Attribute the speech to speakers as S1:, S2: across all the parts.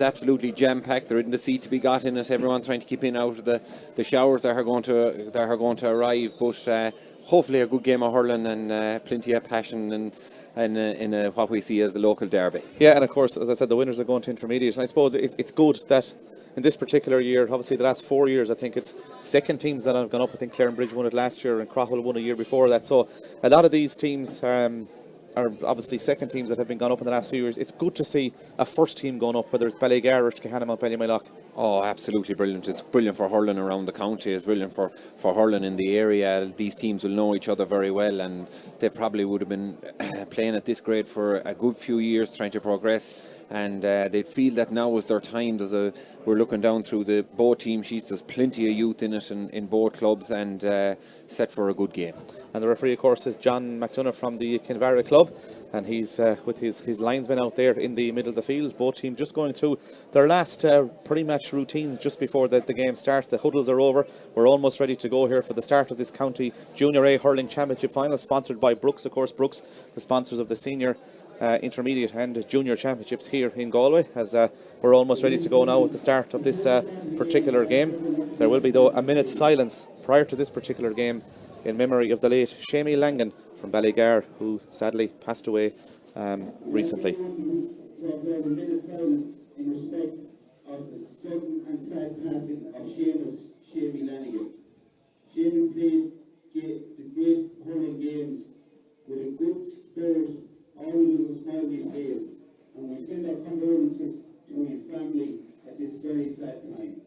S1: absolutely jam-packed. There isn't a seat to be got in it. Everyone trying to keep in out of the showers that are going to arrive. But hopefully a good game of hurling and plenty of passion and in what we see as the local derby.
S2: Yeah, and of course, as I said, the winners are going to intermediate. And I suppose it's good that in this particular year, obviously the last 4 years, I think it's second teams that have gone up. I think Clarenbridge won it last year and Craughwell won a year before that. So a lot of these teams are obviously second teams that have been gone up in the last few years. It's good to see a first team going up, whether it's Ballygar or Skehana, Mountbellew, Moylough.
S1: Oh, absolutely brilliant. It's brilliant for hurling around the county. It's brilliant for hurling in the area. These teams will know each other very well, and they probably would have been playing at this grade for a good few years, trying to progress. And they feel that now is their time. We're looking down through both team sheets. There's plenty of youth in it in both clubs, and set for a good game.
S2: And the referee, of course, is John McDonough from the Kinvara club, and he's with his linesmen out there in the middle of the field. Both teams just going through their last pre-match routines just before the game starts. The huddles are over. We're almost ready to go here for the start of this county Junior A Hurling Championship final, sponsored by Brooks, of course. Brooks, the sponsors of the senior, intermediate and junior championships here in Galway, as we're almost ready to go now at the start of this particular game. There will be, though, a minute's silence prior to this particular game in memory of the late Shamie Langan from Ballygar, who sadly passed away recently.
S3: A minute's silence in respect of the sudden and sad passing of Shamie Langan. Shamie played the great hurling games with a good spirit, always a smile on his face, and we send our condolences to his family at this very sad time.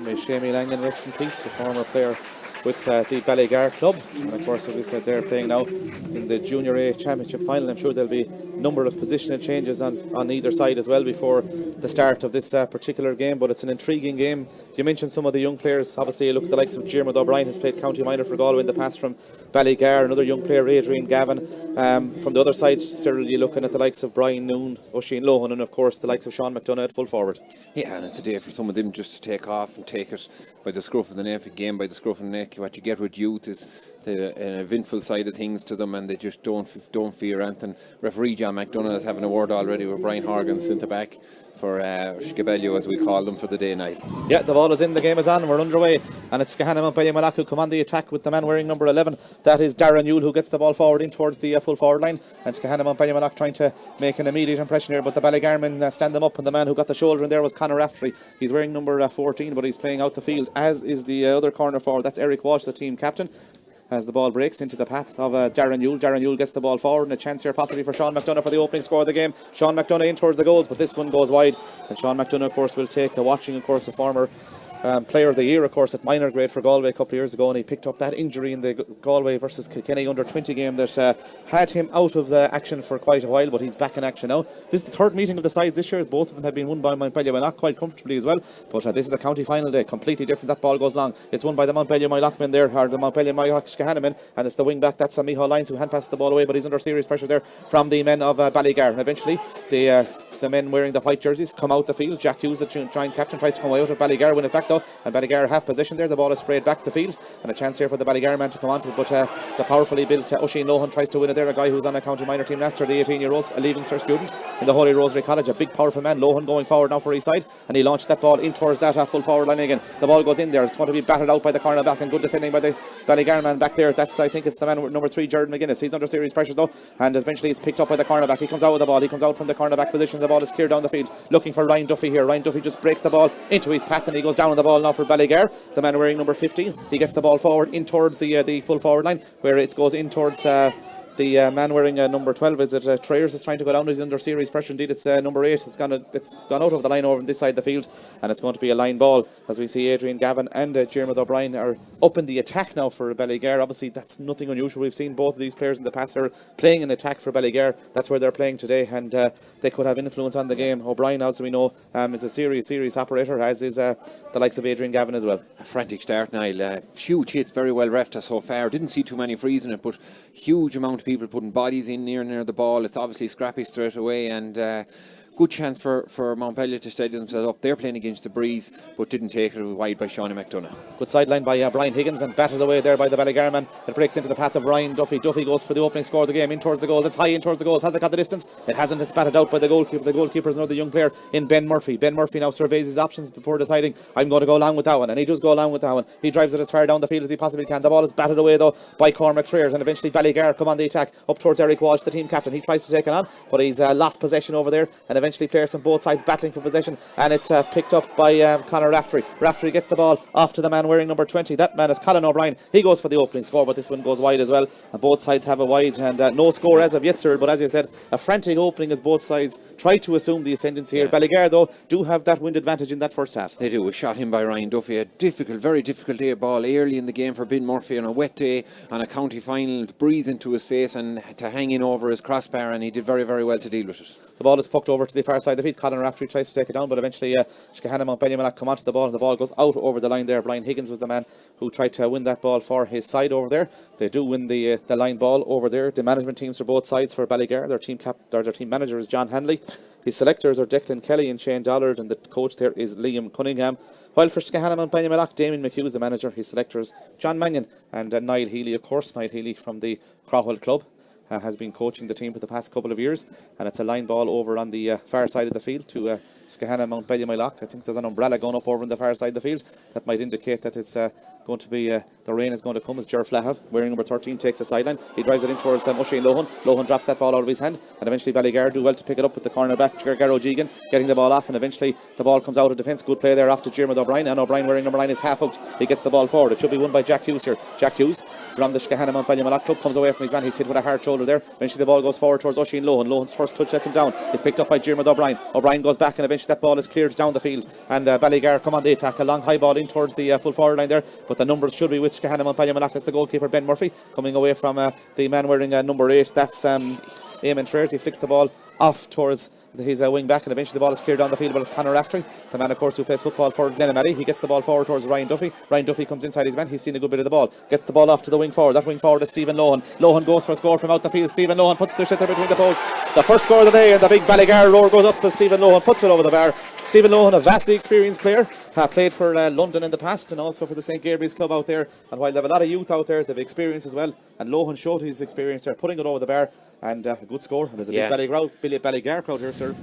S2: May Shamie Langan rest in peace, a former player with the Ballygar club, and of course, as we said, they're playing now in the Junior A Championship final. I'm sure there'll be a number of positional changes on either side as well before the start of this particular game, but it's an intriguing game. You mentioned some of the young players. Obviously, you look at the likes of Diarmuid O'Brien, who's played county minor for Galway in the past, from Ballygar. Another young player, Adrian Gavin. From the other side, Cyril, you're looking at the likes of Brian Noon, Oisin Lohan, and of course the likes of Sean McDonough at full forward.
S1: Yeah, and it's a day for some of them just to take off and take it by the scruff of the neck, game by the scruff of the neck. What you get with youth is an eventful side of things to them, and they just don't fear anything. Referee John McDonough is having a word already with Brian Horgan centre back for Mountbellew, as we call them, for the day night.
S2: Yeah, the ball is in, the game is on, we're underway, and it's Skehana Mountbellew Moylough who come on the attack with the man wearing number 11. That is Darren Yule, who gets the ball forward in towards the full forward line, and Skehana Mountbellew Moylough trying to make an immediate impression here, but the Ballygarmen stand them up, and the man who got the shoulder in there was Conor Raftery. He's wearing number 14, but he's playing out the field, as is the other corner forward. That's Eric Walsh, the team captain, as the ball breaks into the path of Darren Yule. Darren Yule gets the ball forward, and a chance here possibly for Sean McDonough for the opening score of the game. Sean McDonough in towards the goals, but this one goes wide, and Sean McDonough, of course, will take a watching, of course, a former player of the year, of course, at minor grade for Galway a couple of years ago, and he picked up that injury in the Galway versus Kilkenny under 20 game that had him out of the action for quite a while, but he's back in action now. This is the third meeting of the sides this year. Both of them have been won by Mountbellew Moylough quite comfortably as well, but this is a county final day, completely different. That ball goes long. It's won by the Mountbellew Moylough men there, or the Mountbellew Moylough Skehana men, and it's the wing back, that's Micheál Lyons, who hand passed the ball away, but he's under serious pressure there from the men of Ballygar, and eventually the the men wearing the white jerseys come out the field. Jack Hughes, the giant captain, tries to come away out of Ballygar, win it back though, and Ballygar have possession there. The ball is sprayed back the field, and a chance here for the Ballygar man to come onto it, but the powerfully built Oisin Lohan tries to win it there, a guy who's on a county minor team last year, the 18-year-old, a leaving cert student in the Holy Rosary College, a big powerful man. Lohan going forward now for his side, and he launched that ball in towards that full forward line again. The ball goes in there, it's going to be battered out by the corner back, and good defending by the Ballygar man back there. That's, I think it's the man number 3, Jordan McGuinness. He's under serious pressure though, and eventually it's picked up by the cornerback. He comes out with the ball, he comes out from the cornerback position, the ball is cleared down the field, looking for Ryan Duffy here. Ryan Duffy just breaks the ball into his path, and he goes down on the ball now for Ballygar, the man wearing number 15. He gets the ball forward in towards the full forward line, where it goes in towards the man wearing number 12. Is it Trayers is trying to go down? He's under serious pressure indeed. It's number 8. It's gone out of the line over on this side of the field, and it's going to be a line ball as we see Adrian Gavin and Jeremy O'Brien are up in the attack now for Ballygar. Obviously that's nothing unusual. We've seen both of these players in the past are playing in attack for Ballygar. That's where they're playing today, and they could have influence on the game. O'Brien, as we know, is a serious operator, as is the likes of Adrian Gavin as well.
S1: A frantic start, Niall. Huge hits, very well refed so far. Didn't see too many frees in it, but huge amount of people putting bodies in near the ball. It's obviously scrappy straight away, and good chance for Mountbellew to steady themselves up. They're playing against the breeze, but didn't take it wide by Sean McDonough.
S2: Good sideline by Brian Higgins, and battered away there by the Ballygar man. It breaks into the path of Ryan Duffy. Duffy goes for the opening score of the game, in towards the goal. It's high in towards the goals. Has it got the distance? It hasn't. It's batted out by the goalkeeper. The goalkeeper is another young player in Ben Murphy. Ben Murphy now surveys his options before deciding, I'm going to go along with that one, and he does go along with that one. He drives it as far down the field as he possibly can. The ball is batted away though by Cormac Trayers, and eventually Ballygar come on the attack up towards Eric Walsh, the team captain. He tries to take it on, but he's lost possession over there, and eventually players from both sides battling for possession, and it's picked up by Conor Raftery. Raftery gets the ball off to the man wearing number 20. That man is Colin O'Brien. He goes for the opening score, but this one goes wide as well, and both sides have a wide, and no score as of yet, sir. But as you said, a frantic opening as both sides try to assume the ascendancy here. Ballygar though do have that wind advantage in that first half.
S1: They do. A shot in by Ryan Duffy, a very difficult day of ball early in the game for Ben Murphy on a wet day on a county final, to breeze into his face and to hang in over his crossbar, and he did very well to deal with it.
S2: The ball is pucked over to the far side of the field. Colin Raftery tries to take it down, but eventually Skehana Mountbellew come onto the ball, and the ball goes out over the line there. Brian Higgins was the man who tried to win that ball for his side over there. They do win the line ball over there. The management teams for both sides for Ballygar, their team manager is John Hanley. His selectors are Declan Kelly and Shane Dollard, and the coach there is Liam Cunningham. While for Skehana Mountbellew, Damien McHugh is the manager. His selectors John Mannion and Niall Healy, of course. Niall Healy from the Crowell Club. Has been coaching the team for the past couple of years, and it's a line ball over on the far side of the field to Skehana Mountbellew. I think there's an umbrella going up over on the far side of the field that might indicate that it's going to be the rain is going to come, as Ger Flahav, wearing number 13, takes the sideline. He drives it in towards Oisin Lohan. Lohan drops that ball out of his hand, and eventually Ballygar do well to pick it up with the cornerback Gargaro Jegan getting the ball off, and eventually the ball comes out of defence. Good play there off to Jeremy O'Brien, and O'Brien wearing number 9 is half out. He gets the ball forward. It should be won by Jack Hughes here. Jack Hughes from the Skehana Mountbellew club comes away from his man. He's hit with a hard shoulder there. Eventually the ball goes forward towards Oisin Lohan. Lohan's first touch lets him down. It's picked up by Jeremy O'Brien. O'Brien goes back, and eventually that ball is cleared down the field, and Ballygar come on the attack. A long high ball in towards the full forward line there, but the numbers should be with Skehana Mountbellew. It's the goalkeeper Ben Murphy coming away from the man wearing number 8. That's Eamon Trayers. He flicks the ball off towards his wing back, and eventually the ball is cleared down the field, but it's Conor Raftery, the man of course who plays football for Glenamaddy. He gets the ball forward towards Ryan Duffy. Ryan Duffy comes inside his man. He's seen a good bit of the ball, gets the ball off to the wing forward. That wing forward is Stephen Lohan. Lohan goes for a score from out the field. Stephen Lohan puts the shitter between the posts. The first score of the day, and the big Ballygar roar goes up as Stephen Lohan puts it over the bar. Stephen Lohan, a vastly experienced player, played for London in the past and also for the St Gabriel's club out there, and while they have a lot of youth out there, they have experience as well, and Lohan showed his experience there, putting it over the bar, and a good score. And there's a big Ballygar crowd here, sir,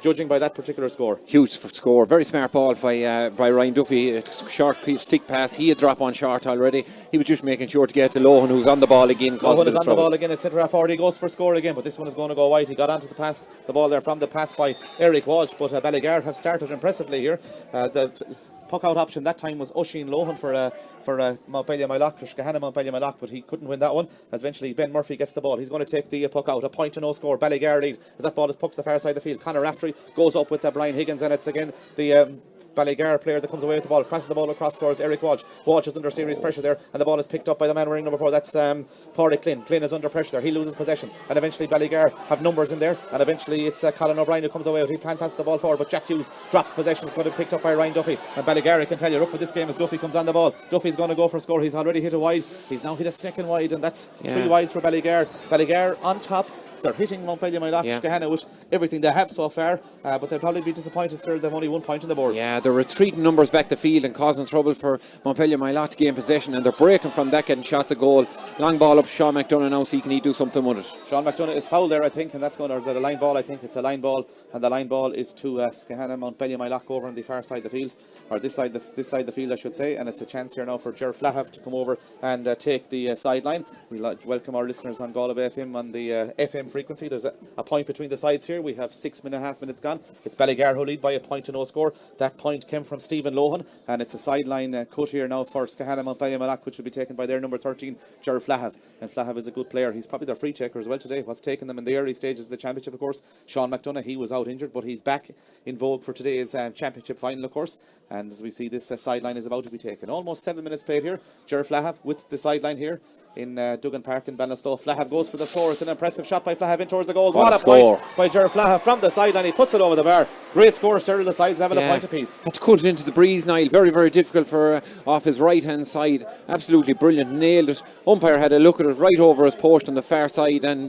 S2: judging by that particular score.
S1: Huge score, very smart ball by Ryan Duffy. Short stick pass, he had drop on short already. He was just making sure to get to Lohan, who's on the ball again.
S2: Lohan is on the ball again at centre half forward. He goes for score again, but this one is going to go wide. He got onto the ball there from the pass by Eric Walsh, but Ballygar have started impressively here. The puck out option that time was Oisin Lohan for Mountbellew Moylough, Skehana Mountbellew Moylough, but he couldn't win that one, as eventually Ben Murphy gets the ball. He's going to take the puck out. A point to no score. Ballygar lead as that ball is pucked to the far side of the field. Conor Raftery goes up with Brian Higgins, and it's again the Ballygar player that comes away with the ball, passes the ball across towards Eric Walsh. Walsh is under serious pressure there, and the ball is picked up by the man wearing number 4. That's Pádraig Glynn. Glynn is under pressure there. He loses possession, and eventually Ballygar have numbers in there, and eventually it's Colin O'Brien who comes away with it. He can't pass the ball forward, but Jack Hughes drops possession. It's going to be picked up by Ryan Duffy, and Ballygar, I can tell you, look for this game as Duffy comes on the ball. Duffy's going to go for a score. He's already hit a wide. He's now hit a second wide, and that's 3 wides for Ballygar. Ballygar on top. they're hitting Mountbellew,
S1: Yeah.
S2: Skehana with everything they have so far, but they'll probably be disappointed, sir. They've only 1 point on the board.
S1: Yeah, they're retreating numbers back the field and causing trouble for Montpellier Moylough to gain possession, and they're breaking from that, getting shots at goal. Long ball up Sean McDonough now, see can he do something with it.
S2: Sean McDonough is fouled there, I think, and that's going to, is it a line ball? I think it's a line ball, and the line ball is to Skehana Mountbellew Moylough over on the far side of the field, or this side of the field, I should say, and it's a chance here now for Ger Flahav to come over and take the sideline. We'll welcome our listeners on Galway FM on the FM frequency. There's a point between the sides here. We have 6.5 minutes gone. It's Ballygar who lead by a point to no score. That point came from Stephen Lohan, and it's a sideline cut here now for Skehana Mountbellew Moylough, which will be taken by their number 13, Ger Flahav. And Flahav is a good player. He's probably their free taker as well today. What's taken them in the early stages of the championship, of course. Sean McDonough, he was out injured, but he's back in vogue for today's championship final, of course. And as we see, this sideline is about to be taken. Almost 7 minutes played here. Ger Flahav with the sideline here in Duggan Park in Ballinasloe. Flahav goes for the score. It's an impressive shot by Flahav in towards the goal. What a point by Ger Flahav from the sideline. He puts it over the bar. Great score. Cyril, the sides having a point apiece.
S1: Had to cut it into the breeze, Niall. Very, very difficult for off his right hand side. Absolutely brilliant. Nailed it. Umpire had a look at it right over his post on the far side and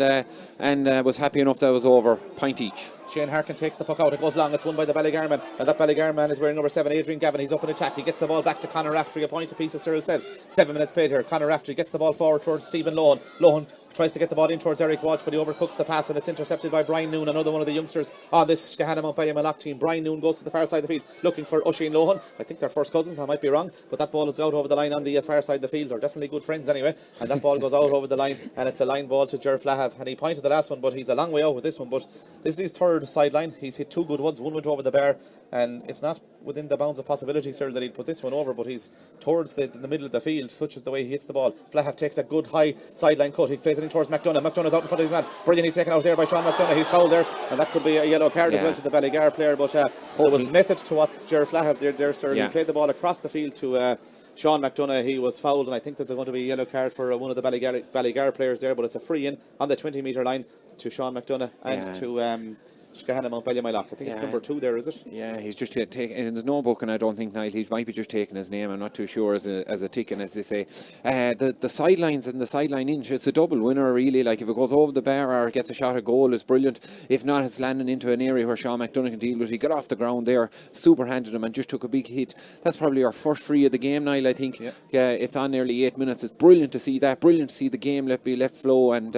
S1: was happy enough that it was over. Point each.
S2: Shane Harkin takes the puck out. It goes long. It's won by the Ballygar man. And that Ballygar man is wearing number 7, Adrian Gavin. He's up in attack. He gets the ball back to Conor Raftery. A point apiece, as Cyril says. 7 minutes played here. Conor Raftery gets the ball forward towards Stephen Lohan. Lohan tries to get the ball in towards Eric Walsh, but he overcooks the pass, and it's intercepted by Brian Noon, another one of the youngsters on this Skehana Mountbellew Moylough team. Brian Noon goes to the far side of the field looking for Oisin Lohan. I think they're first cousins, I might be wrong, but that ball is out over the line on the far side of the field. They're definitely good friends anyway, and that ball goes out over the line, and it's a line ball to Ger Flahav, and he pointed the last one, but he's a long way out with this one. But this is his third sideline. He's hit 2 good ones. One went over the bar, and it's not within the bounds of possibility, sir, that he'd put this one over, but he's towards the middle of the field, such as the way he hits the ball. Flahav takes a good high sideline cut. He plays it in towards McDonough. McDonough's out in front of his man. Brilliantly taken out there by Sean McDonough. He's fouled there, and that could be a yellow card as well to the Ballygar player, but there was method to what Ger Flahav did there, sir. He played the ball across the field to Sean McDonough. He was fouled, and I think there's going to be a yellow card for one of the Ballygar players there, but it's a free in on the 20-metre line to Sean McDonough and to Skehana Mountbellew Moylough. I think it's number 2 there, is it?
S1: Yeah, he's just taking, and there's no book, and I don't think, Niall, he might be just taking his name. I'm not too sure as a ticking, as they say. The sidelines and the sideline inch, it's a double winner, really. Like, if it goes over the bar or gets a shot at goal, it's brilliant. If not, it's landing into an area where Sean McDonough can deal with it. He got off the ground there, super handed him, and just took a big hit. That's probably our first free of the game, Niall, I think. Yeah, it's on nearly 8 minutes. It's brilliant to see that. Brilliant to see the game let flow, and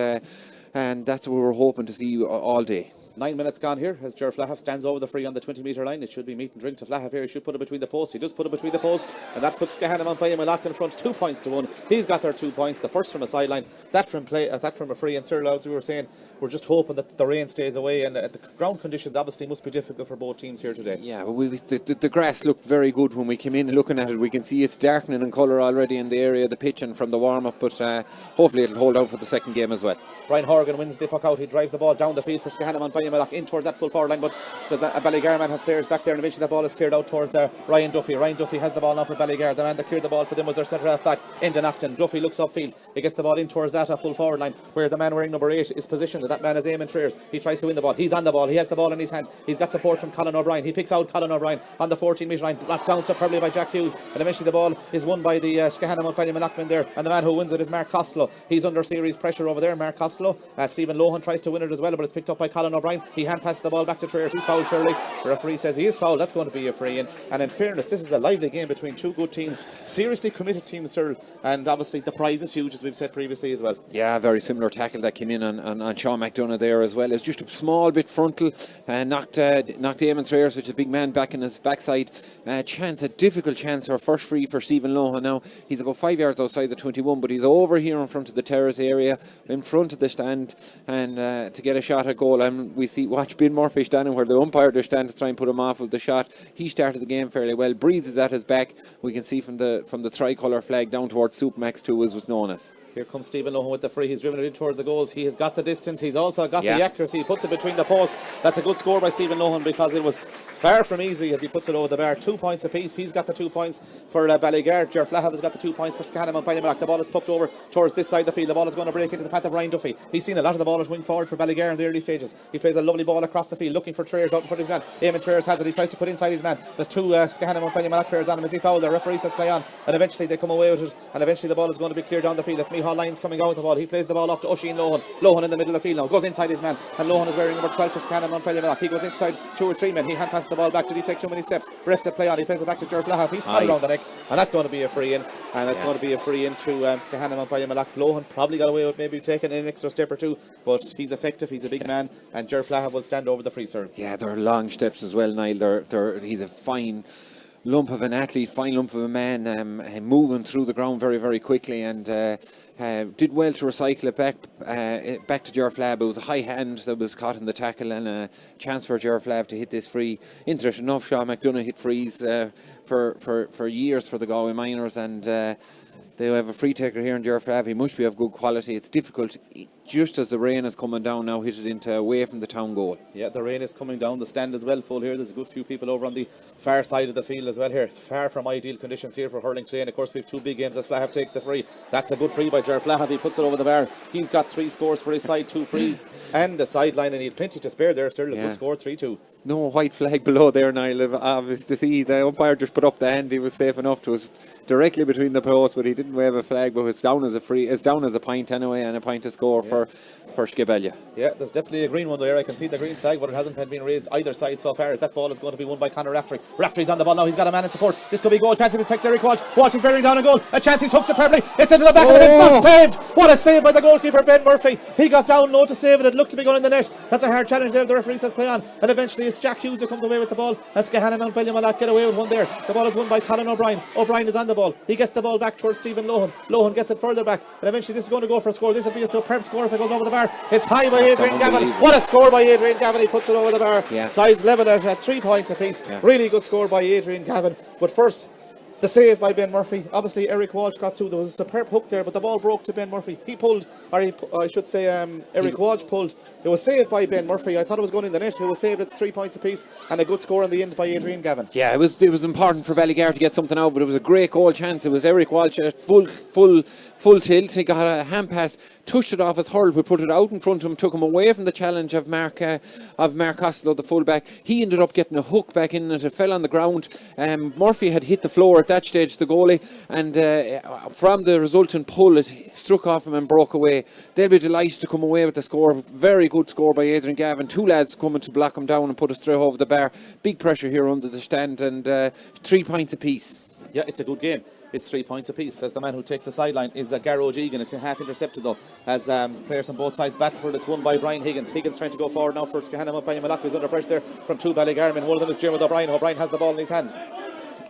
S1: that's what we were hoping to see all day.
S2: 9 minutes gone here as Ger Flahav stands over the free on the 20-metre line. It should be meat and drink to Flahav here. He should put it between the posts. He does put it between the posts, and that puts Skehana Mountbellew Moylough in front 2 points to 1. He's got their 2 points. The first from a sideline, that from a free. And Cyril, as we were saying, we're just hoping that the rain stays away, and the ground conditions obviously must be difficult for both teams here today.
S1: Yeah, but the grass looked very good when we came in looking at it. We can see it's darkening in colour already in the area of the pitch and from the warm-up, but hopefully it'll hold out for the second game as well.
S2: Brian Horgan wins the puck out. He drives the ball down the field for Skehana Mountbellew Moylough in towards that full forward line, but a Ballygar man has players back there, and eventually that ball is cleared out towards Ryan Duffy. Ryan Duffy has the ball now for Ballygar. The man that cleared the ball for them was their centre half back, Enda Acton. Duffy looks upfield. He gets the ball in towards that full forward line where the man wearing number 8 is positioned. That man is Eamon Triers. He tries to win the ball. He's on the ball. He has the ball in his hand. He's got support from Colin O'Brien. He picks out Colin O'Brien on the 14-metre line, knocked down superbly by Jack Hughes, and eventually the ball is won by the Skehana Mountbellew Moylough there, and the man who wins it is Mark Costello. He's under serious pressure over there, Mark Costello. Stephen Lohan tries to win it as well, but it's picked up by Colin O'Brien. He hand passes the ball back to Triers. He's fouled, surely. The referee says he is fouled. That's going to be a free in. And in fairness, this is a lively game between two good teams, seriously committed teams, Cyril, and obviously the prize is huge, as we've said previously as well.
S1: Yeah, very similar tackle that came in on Sean McDonough there as well. It's just a small bit frontal, knocked Eamon Triers, which is a big man, back in his backside. A difficult chance for a first free for Stephen Lohan now. He's about 5 yards outside the 21, but he's over here in front of the terrace area, in front of the stand, and to get a shot at goal. And watch Ben Murphy standing where the umpire there stand to try and put him off with the shot. He started the game fairly well. Breeze is at his back. We can see from the tricolour flag down towards Supermax 2, as was known as.
S2: Here comes Stephen Lohan with the free. He's driven it in towards the goals. He has got the distance. He's also got the accuracy. He puts it between the posts. That's a good score by Stephen Lohan, because it was far from easy as he puts it over the bar. 2 points apiece. He's got the 2 points for Ballygar. Ger Flahav has got the 2 points for Skehana Mountbellew Moylough. The ball is pucked over towards this side of the field. The ball is going to break into the path of Ryan Duffy. He's seen a lot of the ball as wing forward for Ballygar in the early stages. He plays plays a lovely ball across the field, looking for Trayers out in front of his man. Eamon Trayers has it, he tries to put inside his man. There's two Skehana Mountbellew Malak players on him as he fouled. The referee says play on, and eventually they come away with it, and eventually the ball is going to be cleared down the field. That's Micheál Lyons coming out with the ball. He plays the ball off to Oisín Lohan. Lohan in the middle of the field now, goes inside his man, and Lohan is wearing number 12 for Skehana Mountbellew Malak. He goes inside 2 or 3 men, he hand passes the ball back. Did he take too many steps? Refs that play on, he plays it back to Ger Flaherty. He's caught around the neck, and that's going to be a free in, and it's going to be a free in to Skehana Mountbellew Malak. Lohan probably got away with maybe taking an extra step or two, but he's effective, he's a big man, and Ger Flaherty will stand over the free serve.
S1: Yeah, they're long steps as well, Niall. He's a fine lump of an athlete, fine lump of a man, moving through the ground very, very quickly, and did well to recycle it back to Ger Flaherty. It was a high hand that was caught in the tackle, and a chance for Ger Flaherty to hit this free. Interesting enough, Sean McDonough hit frees for years for the Galway Miners, and they have a free taker here in Ger Flaherty. He must be of good quality. It's difficult, just as the rain is coming down now, hit it into away from the town goal.
S2: Yeah, the rain is coming down. The stand is well full here. There's a good few people over on the far side of the field as well here. It's far from ideal conditions here for hurling today, and of course we have 2 big games as Flaherty takes the free. That's a good free by Ger Flaherty. He puts it over the bar. He's got 3 scores for his side, 2 frees and the sideline, and he had plenty to spare there. Still a good score, 3-2.
S1: No white flag below there, Niall. Obvious to see the umpire just put up the hand. He was safe enough. It was directly between the posts, but he didn't wave a flag. But it's down as a free. It's down as a point anyway, and a point to score for Skehana.
S2: Yeah, there's definitely a green one there. I can see the green flag, but it hasn't been raised either side so far. As that ball is going to be won by Conor Raftery. Raftery's on the ball now. He's got a man in support. This could be goal. Chance if he picks Eric Walsh. Walsh is bearing down a goal. A chance. He's hooked superbly. It's into the back of the net. It's not saved. What a save by the goalkeeper Ben Murphy. He got down low to save it. It looked to be going in the net. That's a hard challenge there. The referee says play on, and eventually it's Jack Hughes who comes away with the ball. That's Skehana Mountbellew Malak get away with one there. The ball is won by Colin O'Brien. O'Brien is on the ball. He gets the ball back towards Stephen Lohan. Lohan gets it further back, and eventually this is going to go for a score. This will be a superb score if it goes over the bar. It's high by Adrian Gavin. What a score by Adrian Gavin. He puts it over the bar. Sides level at 3 points apiece. Really good score by Adrian Gavin. But first, the save by Ben Murphy. Obviously Eric Walsh got through. There was a superb hook there, but the ball broke to Ben Murphy. He pulled, or I should say Eric Walsh pulled. It was saved by Ben Murphy. I thought it was going in the net. It was saved. It's 3 points apiece, and a good score in the end by Adrian Gavin.
S1: Yeah, it was important for Ballygar to get something out, but it was a great goal chance. It was Eric Walsh at full tilt. He got a hand pass, touched it off his hurl, but put it out in front of him, took him away from the challenge of Mark Costello, the fullback. He ended up getting a hook back in, and it fell on the ground. Murphy had hit the floor at that stage, the goalie, and from the resultant pull, it struck off him and broke away. They'll be delighted to come away with the score. Very good score by Adrian Gavin. 2 lads coming to block him down and put us straight over the bar. Big pressure here under the stand, and 3 points apiece.
S2: Yeah, it's a good game. It's 3 points apiece. As the man who takes the sideline is Garrow Egan. It's a half intercepted though, as players on both sides battle for it. It's won by Brian Higgins. Higgins trying to go forward now for Skehana Mountbellew Malak, who's under pressure there from 2 Ballygar men. One of them is Jeremy O'Brien. O'Brien has the ball in his hand.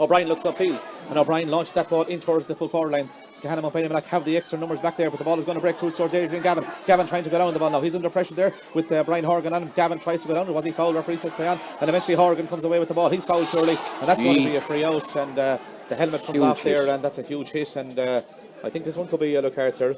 S2: O'Brien looks upfield, and O'Brien launched that ball in towards the full forward line. Skehana Mountbellew Malak have the extra numbers back there, but the ball is going to break through towards Adrian Gavin. Gavin trying to go down the ball now. He's under pressure there with Brian Horgan on him. Gavin tries to go down. Was he fouled? Referee says play on, and eventually Horgan comes away with the ball. He's fouled surely, and that's going to be a free out, and the helmet comes off there, and that's a huge hit, and I think this one could be a yellow card, sir.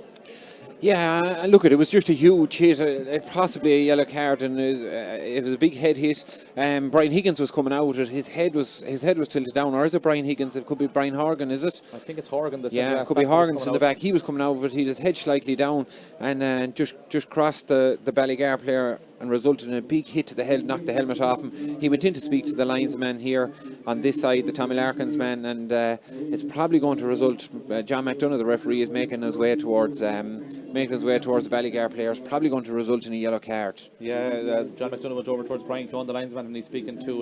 S1: Yeah, look, it was just a huge hit, possibly a yellow card, and it was a big head hit. Brian Higgins was coming out. His head was tilted down, or is it Brian Higgins? It could be Brian Horgan, is it?
S2: I think it's Horgan.
S1: It could be Horgan's in the back. He was coming out of it. He had his head slightly down, and just crossed the Ballygar player, and resulted in a big hit to the head, knocked the helmet off him. He went in to speak to the linesman here on this side, the Tommy Larkins man, and it's probably going to result. John McDonough, the referee, is making his way towards the Ballygar players. Probably going to result in a yellow card.
S2: Yeah, John McDonough went over towards Brian Cohen, the linesman, and he's speaking to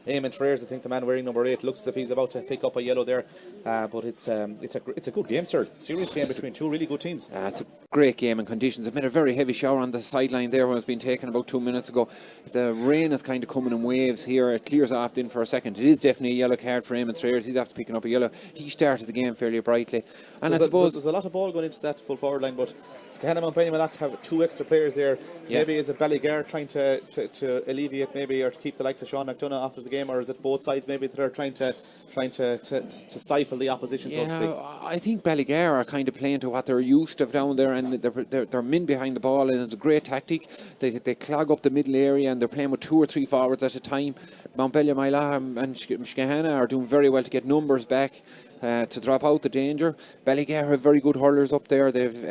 S2: Eamon Trayers. I think the man wearing number 8 looks as if he's about to pick up a yellow there. But it's a good game, sir. Serious game between 2 really good teams.
S1: It's a great game in conditions. I've made a very heavy shower on the sideline there when it's been taken about 2 minutes ago. The rain is kind of coming in waves here. It clears off in for a second. It is definitely a yellow card for Eamon Trayers. He's after picking up a yellow. He started the game fairly brightly, and I suppose
S2: there's a lot of ball going into that full forward line, but Skehana Mountbellew Malak have 2 extra players there.
S1: Yeah.
S2: Maybe is it Ballygar trying to alleviate maybe, or to keep the likes of Sean McDonough after the game, or is it both sides maybe that are trying to stifle the opposition, so to speak?
S1: I think Ballygar are kind of playing to what they're used to down there, and they're men behind the ball, and it's a great tactic. They clog up the middle area, and they're playing with 2 or 3 forwards at a time. Moylough and Skehana are doing very well to get numbers back. to drop out the danger. Ballygar have very good hurlers up there. They've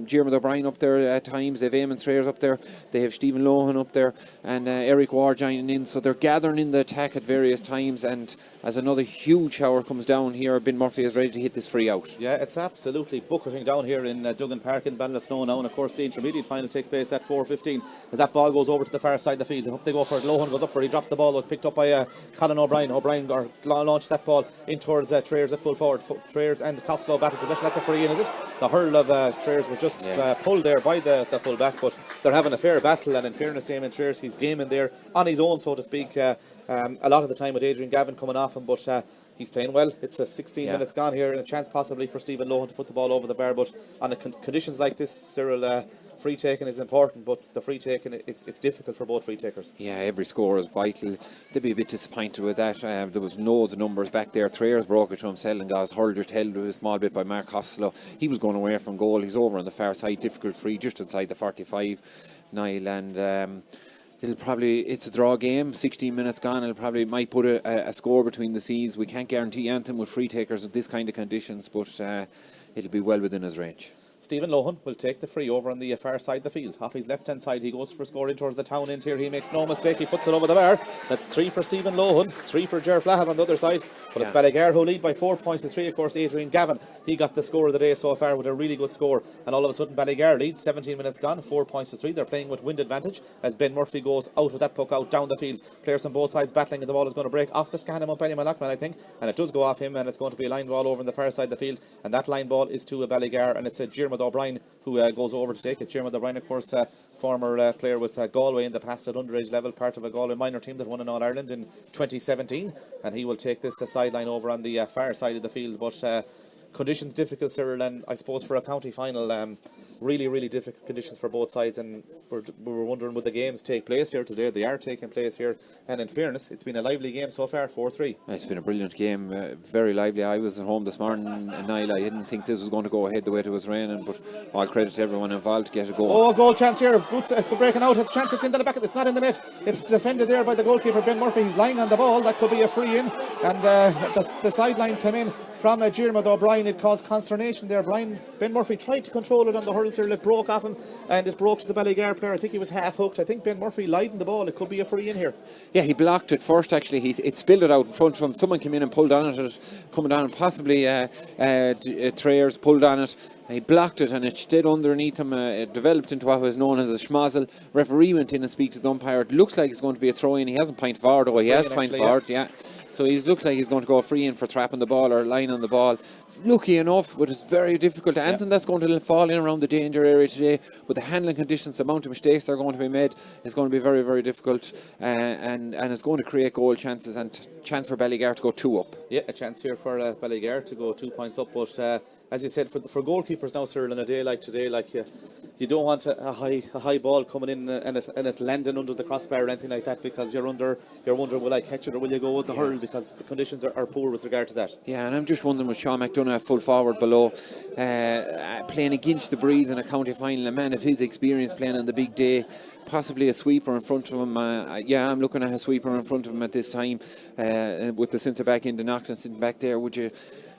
S1: Diarmuid O'Brien up there at times. They've Eamon Trayers up there. They have Stephen Lohan up there, and Eric Ward joining in. So they're gathering in the attack at various times. And as another huge shower comes down here, Ben Murphy is ready to hit this free out.
S2: Yeah, it's absolutely bucketing down here in Duggan Park in Ballinasloe now. And of course, the intermediate final takes place at 4:15 as that ball goes over to the far side of the field. Up they go for it. Lohan goes up for it. He drops the ball. It was picked up by Colin O'Brien. O'Brien launched that ball in towards Trayers at full forward. Trayers and Costello battle possession. That's a free in, is it? The hurl of Trayers was just pulled there by the full back, but they're having a fair battle. And in fairness to Eamon Trayers, he's gaming there on his own, so to speak. A lot of the time with Adrian Gavin coming off him, but he's playing well. It's 16 minutes gone here, and a chance possibly for Stephen Lohan to put the ball over the bar. But on conditions like this, Cyril, free taking is important, but the free taking, it's difficult for both free takers.
S1: Yeah, every score is vital. They'd be a bit disappointed with that. There was loads of numbers back there. Trayers broke it to himself and got his hurl just held a small bit by Mark Costello. He was going away from goal. He's over on the far side, difficult free just inside the 45, Niall, and it's a draw game, 16 minutes gone. It'll probably might put a score between the seas. We can't guarantee anything with free takers at this kind of conditions, but it'll be well within his range.
S2: Stephen Lohan will take the free over on the far side of the field. Off his left hand side, he goes for scoring towards the town end here. He makes no mistake, he puts it over the bar. That's 3 for Stephen Lohan, 3 for Ger Flahan on the other side. But it's Ballygar who lead by 4 points to 3. Of course, Adrian Gavin, he got the score of the day so far with a really good score. And all of a sudden, Ballygar leads, 17 minutes gone, 4 points to 3. They're playing with wind advantage as Ben Murphy goes out with that puck out down the field. Players on both sides battling, and the ball is going to break off the Skehana Mountbellew Malachman, I think. And it does go off him, and it's going to be a line ball over on the far side of the field. And that line ball is to a Ballygar, and it's a Diarmuid O'Brien who goes over to take it. Diarmuid O'Brien, of course, former player with Galway in the past at underage level, part of a Galway minor team that won in All-Ireland in 2017, and he will take this sideline over on the far side of the field. But conditions difficult, Cyril, and I suppose for a county final, really difficult conditions for both sides, and we were wondering, would the games take place here today? They are taking place here, and in fairness, it's been a lively game so far, 4-3.
S1: It's been a brilliant game, very lively. I was at home this morning, and Niall, I didn't think this was going to go ahead the way it was raining, but all credit to everyone involved to get a goal.
S2: Oh, goal chance here. It's breaking out. It's a chance. It's into the back. It's not in the net. It's defended there by the goalkeeper, Ben Murphy. He's lying on the ball. That could be a free in, and the sideline came in from Diarmuid O'Brien. It caused consternation there. Ben Murphy tried to control it on the hurls here. It broke off him, and it broke to the Ballygar player. I think he was half hooked. I think Ben Murphy lied in the ball. It could be a free in here.
S1: Yeah, he blocked it first actually. It spilled it out in front of him. Someone came in and pulled on it, coming down, possibly Trayers pulled on it. He blocked it and it stayed underneath him. It developed into what was known as a schmozzle. Referee went in and speak to the umpire. It looks like it's going to be a throw in. He hasn't pointed forward, he has pointed forward, yeah. So he looks like he's going to go free in for trapping the ball or lying on the ball. Lucky enough, but it's very difficult. Anything that's going to fall in around the danger area today, with the handling conditions, the amount of mistakes that are going to be made, is going to be very difficult, and it's going to create goal chances and chance for Ballygar to go 2 up.
S2: Yeah, a chance here for Ballygar to go 2 points up, but as you said, for goalkeepers now, Cyril, in a day like today, like you don't want a high ball coming in and it landing under the crossbar or anything like that, because you're wondering, will I catch it or will you go with the hurl, because the conditions are poor with regard to that.
S1: Yeah, and I'm just wondering, with Sean McDonough full forward below, playing against the breeze in a county final, a man of his experience playing on the big day, possibly a sweeper in front of him. I'm looking at a sweeper in front of him at this time, with the centre back in the Knockton sitting back there. Would you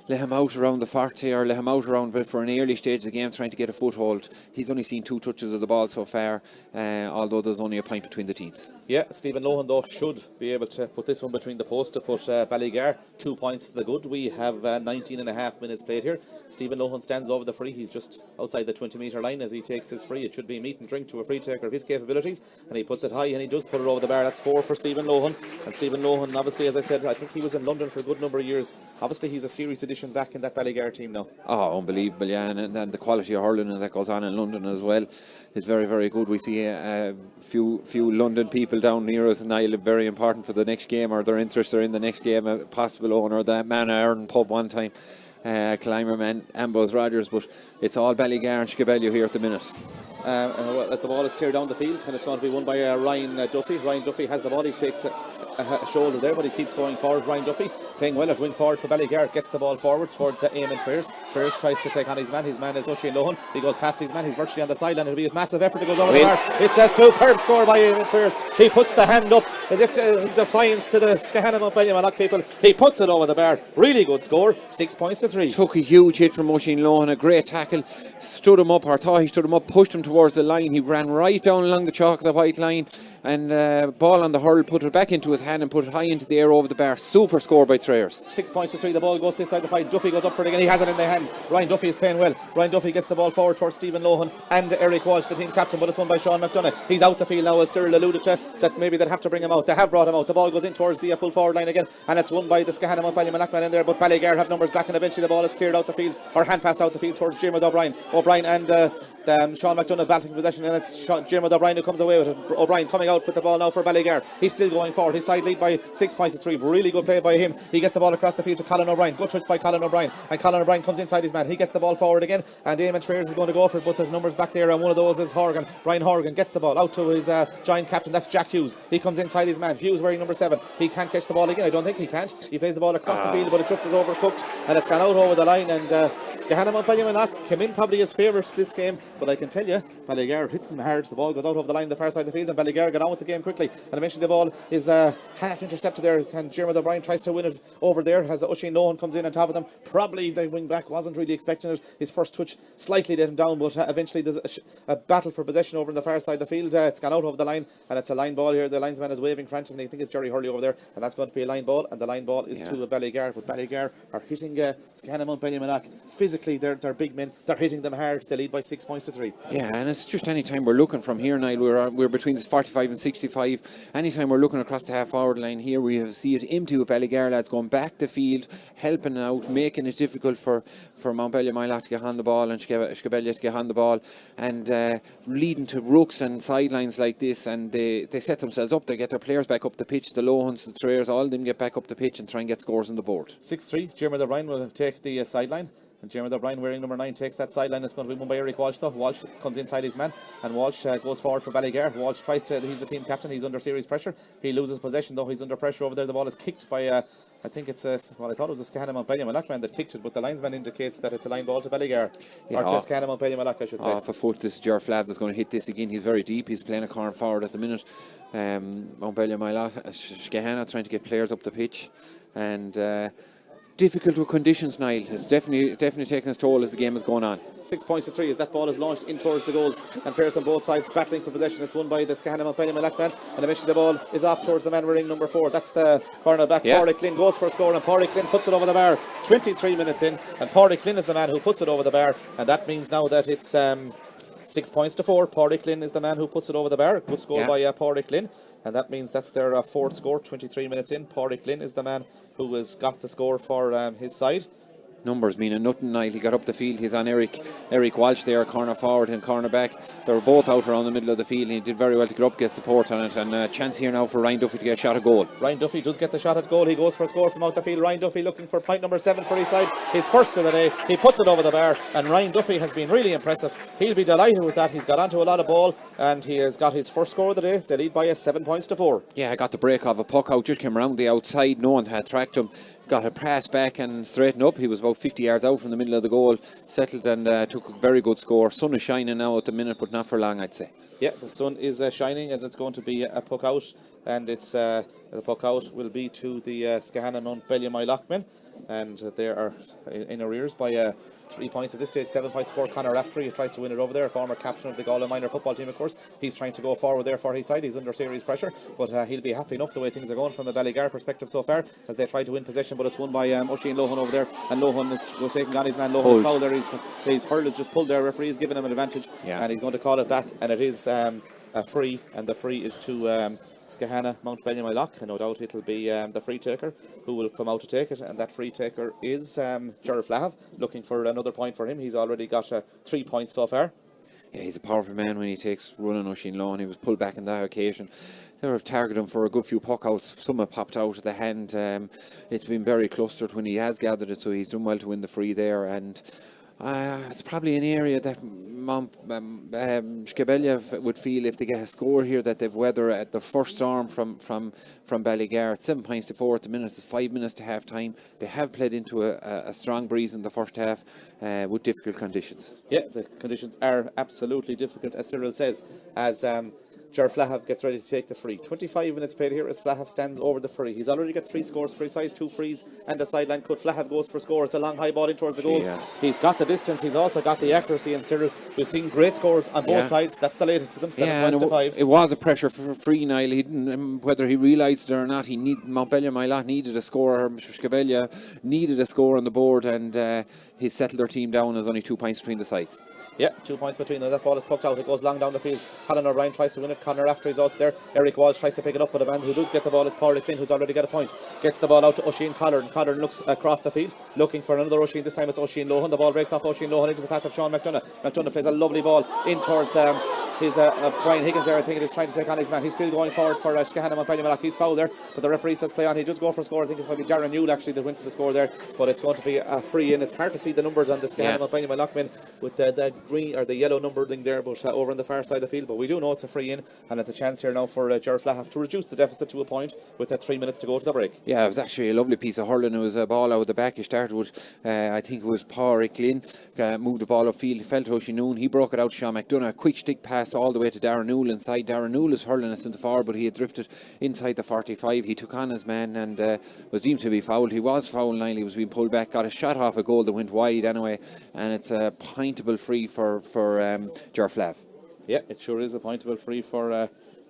S1: let him out around the 40 or let him out around, but for an early stage of the game, trying to get a foothold? He's only seen 2 touches of the ball so far, although there's only a point between the teams. Yeah,
S2: Stephen Lohan though should be able to put this one between the posts to put Ballygar 2 points to the good. We have 19 and a half minutes played here. Stephen Lohan stands over the free. He's just outside the 20-metre line as he takes his free. It should be meat and drink to a free taker of his capabilities, and he puts it high and he does put it over the bar. That's 4 for Stephen Lohan. And Stephen Lohan, obviously, as I said, I think he was in London for a good number of years. Obviously he's a serious addition back in that Ballygar team now.
S1: Oh, unbelievable, yeah, and the quality of hurling that goes on in London as well is very good. We see a few London people down near us, and Niall, very important for the next game, or their interest are in the next game, a possible owner of the Man Iron pub one time, climber man Ambrose Rogers, but it's all Ballygar and Mountbellew here at the minute.
S2: as the ball is cleared down the field, and it's going to be won by Ryan Duffy. Ryan Duffy has the ball. He takes a shoulder there, but he keeps going forward. Ryan Duffy playing well at wing forward for Ballygar, gets the ball forward towards Eamon Triers. Triers tries to take on his man. His man is Oisin Lohan. He goes past his man. He's virtually on the sideline. It'll be a massive effort that goes over the bar. It's a superb score by Eamon Triers. He puts the hand up as if in defiance to the Skehana Mountbellew people. He puts it over the bar. Really good score. 6 points to 3.
S1: Took a huge hit from Oisin Lohan, a great tackle, stood him up, or thought he stood him up, pushed him towards the line. He ran right down along the chalk of the white line, and ball on the hurl, put it back into his hand and put it high into the air over the bar. Super score by Triers.
S2: 6 points to 3. The ball goes to this side of the field. Duffy goes up for it again. He has it in the hand. Ryan Duffy is playing well. Ryan Duffy gets the ball forward towards Stephen Lohan and Eric Walsh, the team captain, but it's won by Sean McDonough. He's out the field now, as Cyril alluded to, that maybe they'd have to bring him out. They have brought him out. The ball goes in towards the full forward line again, and it's won by the Skehana Mountbellew man in there, but Ballygar have numbers back, and eventually the ball is cleared out the field, or hand passed out the field towards Jim O'Brien. O'Brien and Sean McDonough battling possession, and it's Jim O'Brien who comes away with it. O'Brien coming out with the ball now for Ballygar. He's still going forward. His side lead by 6 points to 3. Really good play by him. He gets the ball across the field to Colin O'Brien. Good touch by Colin O'Brien, and Colin O'Brien comes inside his man. He gets the ball forward again, and Eamon Triers is going to go for it, but there's numbers back there, and one of those is Horgan. Brian Horgan gets the ball out to his giant captain, that's Jack Hughes. He comes inside his man. Hughes wearing number 7. He can't catch the ball again. I don't think he can't. He plays the ball across the field, but it just is overcooked, and it's gone out over the line, and Skehana Mountbellew came in probably as favourites this game, but I can tell you, Ballygar hit them hard. The ball goes out over the line on the far side of the field, and Ballygar got on with the game quickly, and eventually the ball is half intercepted there, and Jeremy O'Brien tries to win it over there as Oisin Lohan comes in on top of them. Probably the wing back wasn't really expecting it. His first touch slightly let him down, but eventually there's a battle for possession over on the far side of the field. It's gone out over the line, and it's a line ball here. The linesman is waving frantically. I think it's Jerry Hurley over there, and that's going to be a line ball, and the line ball is to Ballygar, but Ballygar are hitting Skehana Mountbellew physically. They're big men. They're hitting them hard. They lead by 6 points to 3.
S1: Yeah, and it's just any time we're looking from here, Niall, we're between this 45 and 65. Anytime we're looking across the half forward line here, we see it empty with Ballygar lads going back the field, helping out, making it difficult for Mountbellew to get on the ball and Skebellia to get on the ball, and leading to rooks and sidelines like this, and they set themselves up. They get their players back up the pitch, the Lohans, the Triers, all of them get back up the pitch and try and get scores on the board.
S2: 6-3. Jeremy O'Brien will take the sideline. And Jeremy O'Brien wearing number 9 takes that sideline. It's going to be won by Eric Walsh though. Walsh comes inside his man, and Walsh goes forward for Ballygar. Walsh tries to, he's the team captain, he's under serious pressure. He loses possession though, he's under pressure over there. The ball is kicked by I think it's I thought it was a Skehana Mountbellew man that kicked it, but the linesman indicates that it's a line ball to Ballygar, or to Skehana Mountbellew I should say.
S1: Off a foot, this is Ger Flav that's going to hit this again. He's very deep, he's playing a corner forward at the minute. Mountbellew Skehana trying to get players up the pitch, and difficult with conditions, Niall. It's definitely taking its toll as the game is going on.
S2: 6 points to 3 as that ball is launched in towards the goals, and players on both sides battling for possession. It's won by the Skehana Mountbellew man, and eventually the ball is off towards the man wearing number 4. That's the cornerback. Pádraig Glynn goes for a score, and Pádraig Glynn puts it over the bar. 23 minutes in, and Pádraig Glynn is the man who puts it over the bar, and that means now that it's 6 points to 4. Pádraig Glynn is the man who puts it over the bar. Good score by Pádraig Glynn. And that means that's their fourth score, 23 minutes in. Pádraig Glynn is the man who has got the score for his side.
S1: Numbers meaning nothing, Niall. He got up the field. He's on Eric Walsh there, corner forward and corner back. They were both out around the middle of the field, and he did very well to get up, get support on it. And a chance here now for Ryan Duffy to get a shot at goal.
S2: Ryan Duffy does get the shot at goal. He goes for a score from out the field. Ryan Duffy looking for point number 7 for his side. His first of the day. He puts it over the bar, and Ryan Duffy has been really impressive. He'll be delighted with that. He's got onto a lot of ball, and he has got his first score of the day. They lead by 7 points to 4.
S1: Yeah, I got the break off a puck out, just came around the outside. No one had tracked him. Got a pass back and straightened up. He was about 50 yards out from the middle of the goal, settled and took a very good score. Sun is shining now at the minute, but not for long, I'd say. Yeah,
S2: the sun is shining, as it's going to be a puck out, and it's the puck out will be to the Skehana Mountbellew Moylough, and they are in arrears by 3 points at this stage. 7 points to 4. Conor Raftery tries to win it over there, former captain of the Galway minor football team, of course. He's trying to go forward there for his side. He's under serious pressure, but he'll be happy enough the way things are going from a Ballygar perspective so far, as they try to win possession, but it's won by Oisin Lohan over there, and Lohan is taking on his man. Lohan's foul there. His hurl is just pulled there. Referee is giving him an advantage, and he's going to call it back, and it is a free, and the free is to Skehana Mountbellew Moylough, and no doubt it'll be the free taker who will come out to take it, and that free taker is Ger Flav, looking for another point for him. He's already got 3 points so far.
S1: Yeah, he's a powerful man when he takes running Oisin Lohan. He was pulled back on that occasion. They have targeted him for a good few puck outs. Some have popped out of the hand. It's been very clustered when he has gathered it, so he's done well to win the free there. And It's probably an area that Skehana would feel if they get a score here that they've weathered at the first storm from Ballygar. It's 7 points to 4 at the minute. It's 5 minutes to half time. They have played into a strong breeze in the first half with difficult conditions.
S2: Yeah, the conditions are absolutely difficult, as Cyril says, as Ger Flahav gets ready to take the free. 25 minutes played here as Flahav stands over the free. He's already got 3 scores for his size, 2 frees and a sideline cut. Flahav goes for score. It's a long high ball in towards the goals. Yeah. He's got the distance. He's also got the accuracy. And Cyril, we've seen great scores on both sides. That's the latest to them. 7 points to 5.
S1: It was a pressure for free, Niall. He didn't, whether he realised it or not, Moylough needed a score. Skehana needed a score on the board, and he settled their team down. There's only 2 points between the sides.
S2: Yeah, 2 points between them. That ball is poked out. It goes long down the field. Colin O'Brien tries to win it. Connor after he's out there. Eric Walsh tries to pick it up, but a man who does get the ball is Paul Flynn, who's already got a point. Gets the ball out to Oisin Collard, and Collard looks across the field, looking for another Oisin. This time it's Oisin Lohan. The ball breaks off Oisin Lohan into the path of Sean McDonough. McDonough plays a lovely ball in towards his Brian Higgins there. I think it is trying to take on his man. He's still going forward for Skehana Mountbellew. He's fouled there, but the referee says play on. He does go for a score. I think it's maybe Darren Newell actually that went for the score there, but it's going to be a free in. It's hard to see the numbers on the Skehana Mountbellew men with the green or the yellow numbering there, but over on the far side of the field. But we do know it's a free in, and it's a chance here now for Ger Flahav to reduce the deficit to a point with 3 minutes to go to the break.
S1: Yeah, it was actually a lovely piece of hurling. It was a ball out of the back. He started with, I think it was Paul Glynn, moved the ball upfield. He fell to Oisin Noon. He broke it out to Sean McDonough. A quick stick pass all the way to Darren Newell inside. Darren Newell is hurling us into forward, but he had drifted inside the 45. He took on his man and was deemed to be fouled. He was fouled, Niall. He was being pulled back, got a shot off a goal that went wide anyway, and it's a pointable free for Ger Flahav.
S2: Yeah, it sure is a pointable free for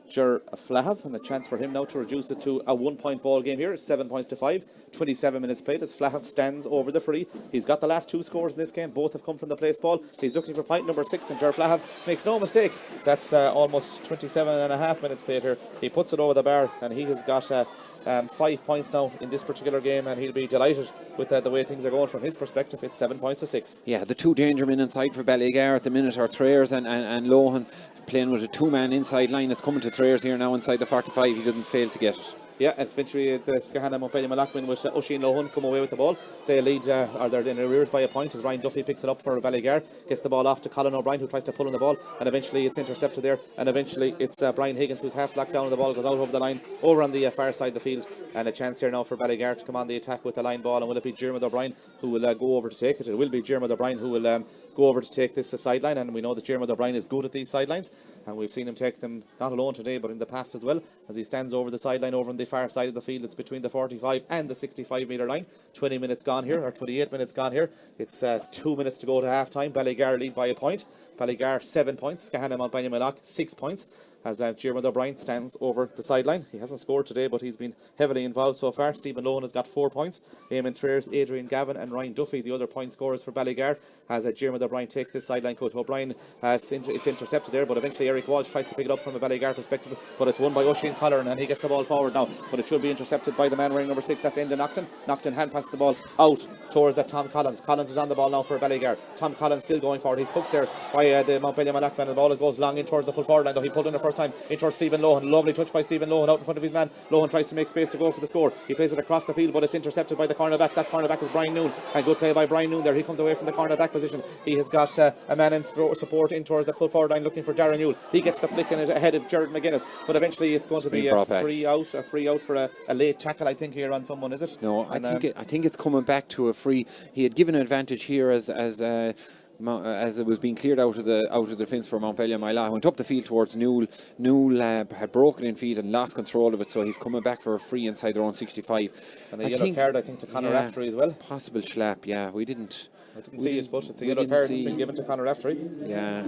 S2: Ger Flahav, and a chance for him now to reduce it to a 1 point ball game here. 7 points to 5. 27 minutes played as Flahav stands over the free. He's got the last 2 scores in this game. Both have come from the place ball. He's looking for point number 6, and Ger Flahav makes no mistake. That's almost 27 and a half minutes played here. He puts it over the bar, and he has got 5 points now in this particular game, and he'll be delighted with the way things are going from his perspective. It's 7 points to 6.
S1: Yeah, the 2 danger men inside for Ballygar at the minute are Trayers and Lohan, playing with a 2-man inside line. It's coming to Trayers here now inside the 45. He doesn't fail to get it.
S2: Yeah, it's eventually the Skehana Mountbellew with Oisin Lohan come away with the ball. They lead, or they're in arrears by a point as Ryan Duffy picks it up for Ballygar, gets the ball off to Colin O'Brien, who tries to pull on the ball, and eventually it's intercepted there, and eventually it's Brian Higgins who's half blacked down, and the ball goes out over the line over on the far side of the field, and a chance here now for Ballygar to come on the attack with the line ball. And will it be Jeremy O'Brien who will go over to take it? It will be Jeremy O'Brien who will go over to take this sideline, and we know that Jeremy O'Brien is good at these sidelines, and we've seen him take them not alone today but in the past as well, as he stands over the sideline over on the far side of the field. It's between the 45 and the 65 metre line. 20 minutes gone here, or 28 minutes gone here. It's 2 minutes to go to half time. Ballygar lead by a point. Ballygar 7 points. Skehana Mountbellew 6 points. As Jeremy O'Brien stands over the sideline. He hasn't scored today, but he's been heavily involved so far. Stephen Lohan has got 4 points. Eamon Trayers, Adrian Gavin and Ryan Duffy, the other point scorers for Ballygar, as Jeremy O'Brien takes this sideline cut. O'Brien, it's intercepted there, but eventually Eric Walsh tries to pick it up from a Ballygar perspective, but it's won by Oisin Collard, and he gets the ball forward now, but it should be intercepted by the man wearing number 6. That's Enda Nocton. Nocton hand passes the ball out towards that Tom Collins. Collins is on the ball now for Ballygar. Tom Collins still going forward. He's hooked there by the Mountbellew man, and the ball goes long in towards the full forward line, though he pulled in the first time in towards Stephen Lohan. Lovely touch by Stephen Lohan out in front of his man. Lohan tries to make space to go for the score. He plays it across the field, but it's intercepted by the cornerback. That cornerback is Brian Noon, and good play by Brian Noon there. He comes away from the cornerback position. He has got a man in support in towards that full forward line looking for Darren Newell. He gets the flick in it ahead of Jared McGuinness, but eventually it's going to be a free out for a late tackle, I think, here on someone, is it?
S1: No, I think it's coming back to a free. He had given an advantage here as it was being cleared out of the defence for Montbellew. Moylough went up the field towards Newell. Newell had broken in feet and lost control of it, so he's coming back for a free inside their own 65.
S2: And a yellow card, I think, to Conor Raftery as well.
S1: Possible slap, yeah. I didn't
S2: see it, but it's a yellow card that's been given to Conor Raftery.
S1: Yeah.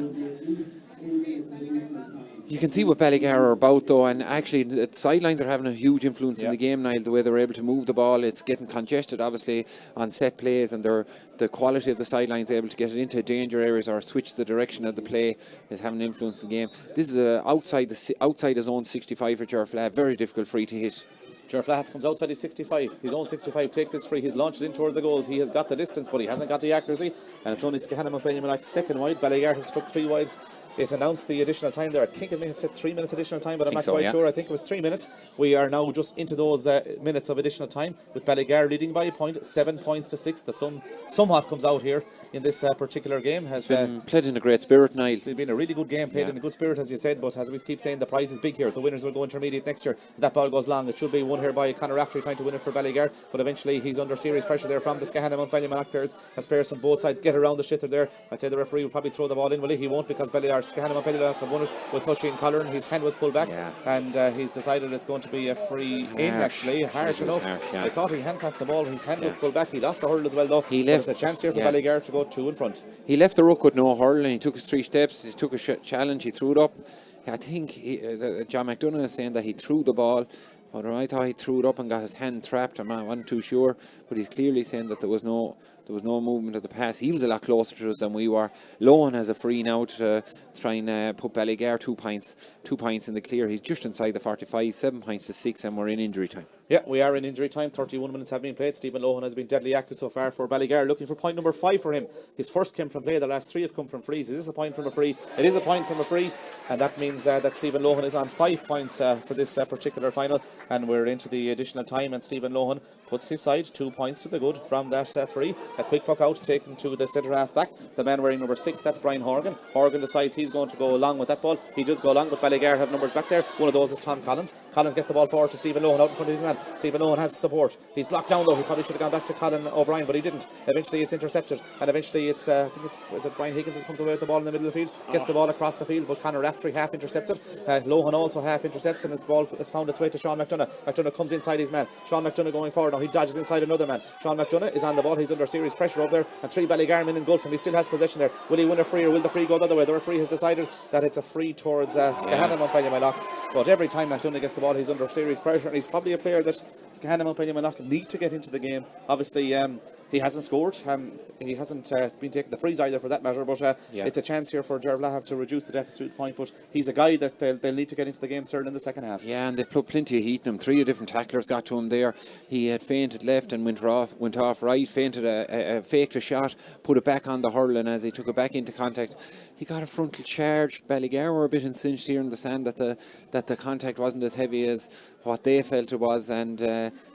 S1: You can see what Ballygar are about, though, and actually the sidelines are having a huge influence in the game, Niall, the way they're able to move the ball. It's getting congested, obviously, on set plays, and the quality of the sidelines able to get it into danger areas or switch the direction of the play is having an influence in the game. This is outside his own 65 for Ger Flahav. Very difficult free to hit.
S2: Ger Flahav comes outside his 65, his own 65, take this free. He's launched it in towards the goals. He has got the distance, but he hasn't got the accuracy, and it's only Skehana Mountbellew second wide. Ballygar have struck 3 wides it announced the additional time there. I think it may have said 3 minutes additional time, but I'm not
S1: so,
S2: quite
S1: yeah.
S2: sure. I think it was 3 minutes. We are now just into those minutes of additional time, with Ballygar leading by a point, 7 points to 6. The sun somewhat comes out here in this particular game. Has
S1: been played in a great spirit, Niall.
S2: It's been a really good game, played in a good spirit, as you said, but as we keep saying, the prize is big here. The winners will go intermediate next year. If that ball goes long, it should be won here by Conor Raftery trying to win it for Ballygar, but eventually he's under serious pressure there from the Skehana Mountbellew players, as players from both sides get around the shitter there. I'd say the referee will probably throw the ball in, will he? He won't, because Skehana Mountbellew have won it with Tushy and Collar, and his hand was pulled back, and he's decided it's going to be a free in, actually. Harsh enough. I thought he hand passed the ball, his hand was pulled back. He lost the hurl as well, though. He left. There's a chance here for Ballygar to go 2 in front.
S1: He left the ruck with no hurl, and he took his 3 steps. He took a challenge, he threw it up. I think John McDonough is saying that he threw the ball, but I thought he threw it up and got his hand trapped. I wasn't too sure, but he's clearly saying that there was no movement of the pass. He was a lot closer to us than we were. Lohan has a free now to try and put Ballygar 2 points in the clear. He's just inside the 45, 7 points to 6, and we're in injury time.
S2: Yeah, we are in injury time. 31 minutes have been played. Stephen Lohan has been deadly active so far for Ballygar, looking for point number 5 for him. His first came from play, the last 3 have come from frees. Is this a point from a free? It is a point from a free, and that means that Stephen Lohan is on 5 points for this particular final, and we're into the additional time, and Stephen Lohan puts his side 2 points to the good from that free. A quick puck out taken to the centre half back, the man wearing number 6, that's Brian Horgan. Horgan decides he's going to go along with that ball. He does go along, but Ballygar have numbers back there. One of those is Tom Collins. Collins gets the ball forward to Stephen Lohan out in front of his man. Stephen Owen has support. He's blocked down though. He probably should have gone back to Colin O'Brien, but he didn't. Eventually it's intercepted, and eventually it's I think it's Brian Higgins that comes away with the ball in the middle of the field, gets the ball across the field, but Conor Raftery half intercepts it. Lohan also half intercepts, and the ball has found its way to Sean McDonough. McDonough comes inside his man. Sean McDonough going forward now. He dodges inside another man. Sean McDonough is on the ball. He's under serious pressure over there, and 3 Ballygar men engulf him. He still has possession there. Will he win a free, or will the free go the other way? The referee has decided that it's a free towards Skehana Mountbellew. But every time McDonough gets the ball, he's under serious pressure, and he's probably a player that Skehana Mountbellew need to get into the game. Obviously, he hasn't scored. He hasn't been taking the frees either, for that matter. But it's a chance here for Dervlahav to reduce the deficit point. But he's a guy that they'll need to get into the game, certainly in the second half.
S1: Yeah, and they've put plenty of heat in him. 3 different tacklers got to him there. He had feinted left and went off right. Feinted faked a shot, put it back on the hurl, and as he took it back into contact, he got a frontal charge. Ballygar were a bit incensed here in the sand that the contact wasn't as heavy as what they felt it was, and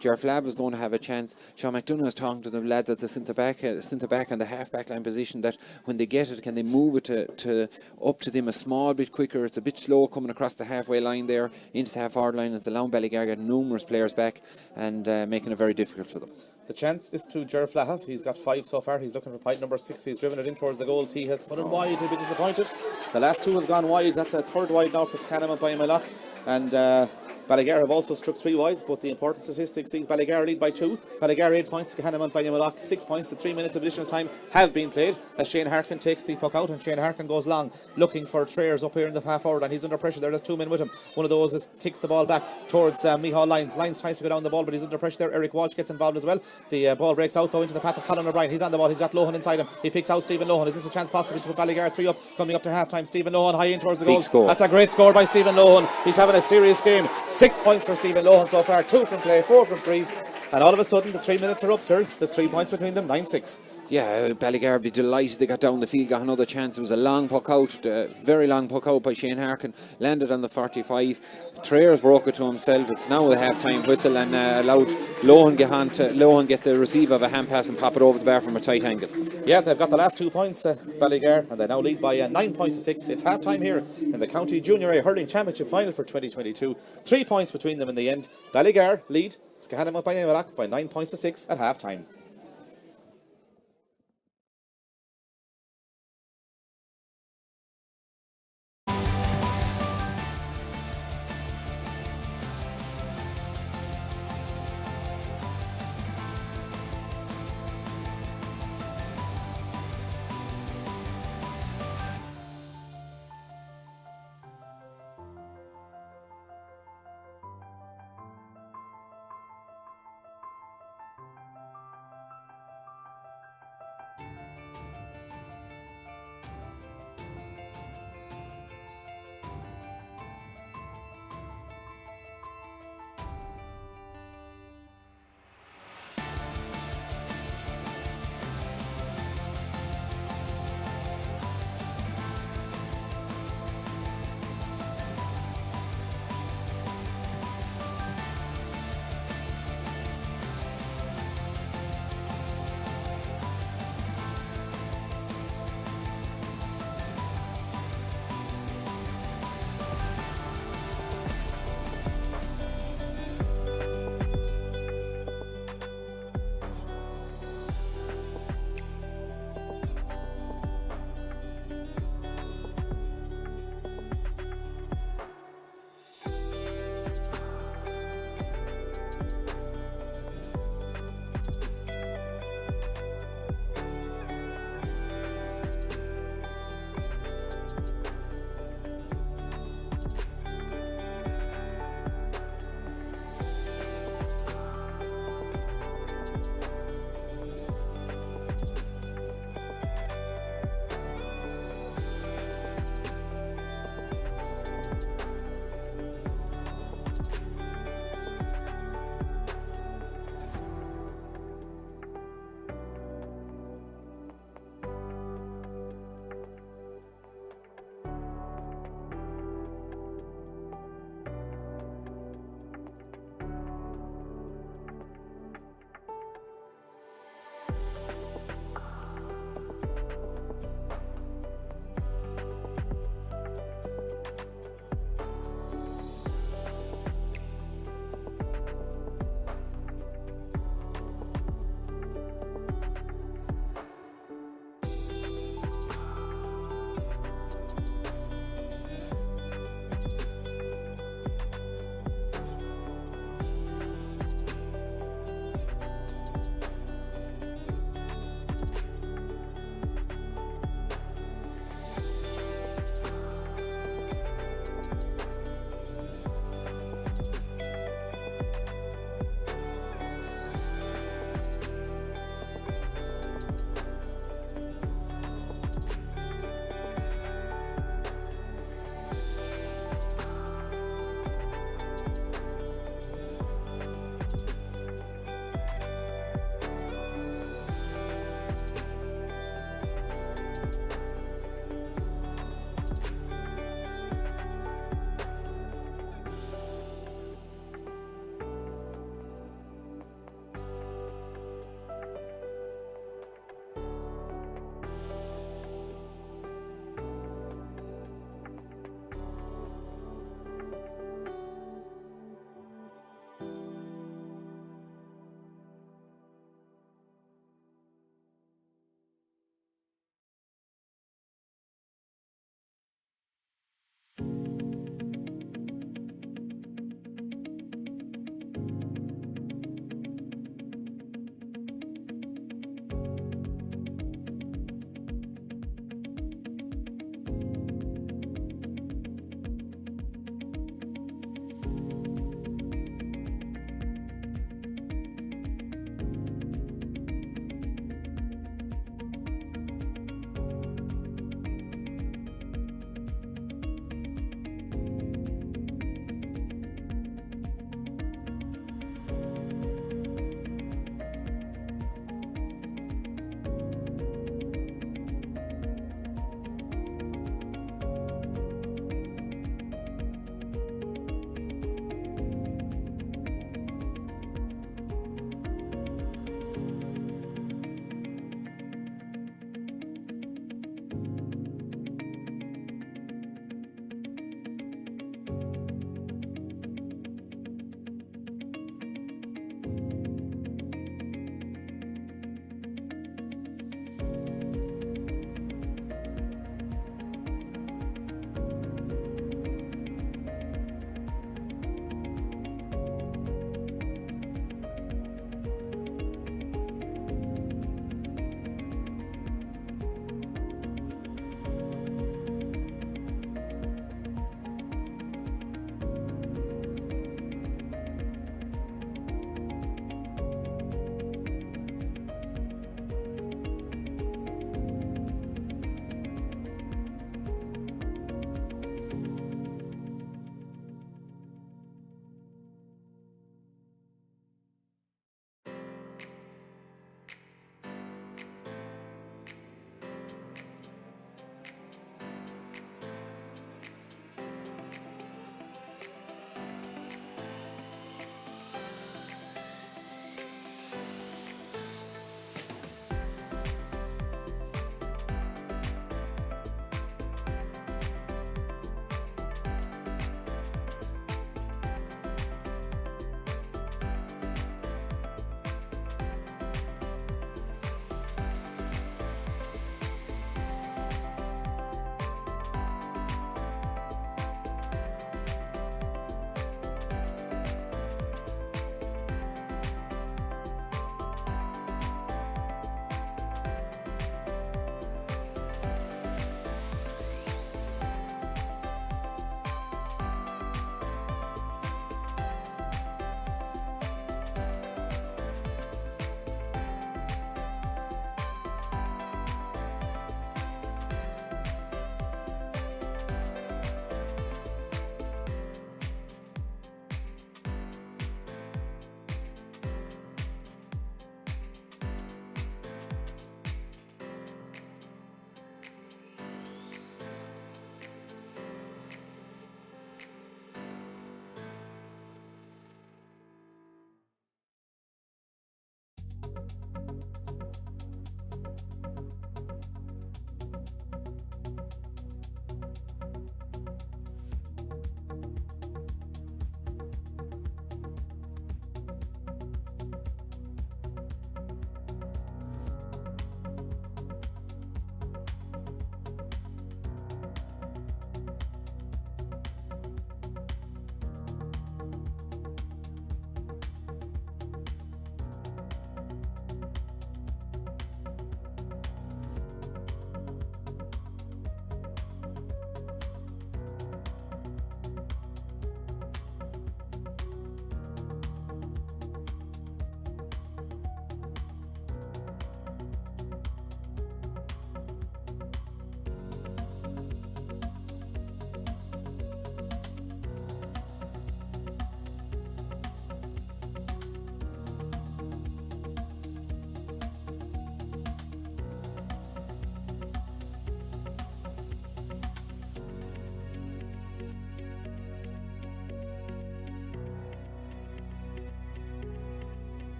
S1: Jeff Lab was going to have a chance. Sean McDonough was talking to the lads at the centre back and the half back line position, that when they get it, can they move it to up to them a small bit quicker? It's a bit slow coming across the halfway line there into the half forward line. It's allowing Ballygar get numerous players back and making it very difficult for them.
S2: The chance is to Ger Flahav. He's got 5 so far. He's looking for point number 6. He's driven it in towards the goals. He has put it wide. He'll be disappointed. The last 2 have gone wide. That's a 3rd wide now for Skehana Mountbellew, and Ballygar have also struck 3 wides, but the important statistic sees Ballygar lead by 2. Ballygar 8 points, Skehana Mountbellew 6 points. The 3 minutes of additional time have been played as Shane Harkin takes the puck out, and Shane Harkin goes long looking for Trayers up here in the half forward, and he's under pressure there. There's 2 men with him. One of those kicks the ball back towards Micheál Lyons. Lyons tries to go down the ball, but he's under pressure there. Eric Walsh gets involved as well. The ball breaks out though into the path of Colin O'Brien. He's on the ball. He's got Lohan inside him. He picks out Stephen Lohan. Is this a chance possible to put Ballygar 3 up coming up to half time? Stephen Lohan high in towards the goal. That's a great score by Stephen Lohan. He's having a serious game. 6 points for Stephen Lohan so far, 2 from play, 4 from frees, and all of a sudden the 3 minutes are up, sir. There's 3 points between them, 9-6.
S1: Yeah, Ballygar would be delighted they got down the field, got another chance. It was a long puck out, very long puck out by Shane Harkin, landed on the 45. Trayers broke it to himself. It's now a half-time whistle, and allowed Lohan get the receive of a hand pass and pop it over the bar from a tight angle.
S2: Yeah, they've got the last 2 points, Ballygar, and they now lead by 9 points to 6. It's half-time here in the County Junior A Hurling Championship Final for 2022. 3 points between them in the end. Ballygar lead Skehana Mountbellew by 9 points to 6 at half-time.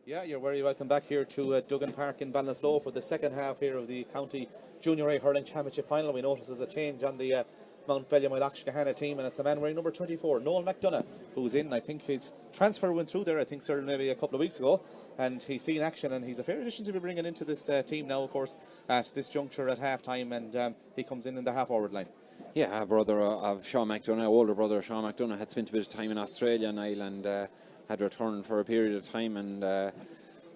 S2: Yeah, you're very welcome back here to Duggan Park in Ballinasloe for the second half here of the County Junior A Hurling Championship final. We notice there's a change on the Mountbellew Moylough Skehana team, and it's the man wearing number 24, Noel McDonough, who's in. I think his transfer went through there, I think, sir, maybe a couple of weeks ago, and he's seen action, and he's a fair addition to be bringing into this team now, of course, at this juncture at half time, and he comes in the half forward line.
S1: Yeah, a brother of Sean McDonough, older brother of Sean McDonough, had spent a bit of time in Australia and Ireland, had returned for a period of time, and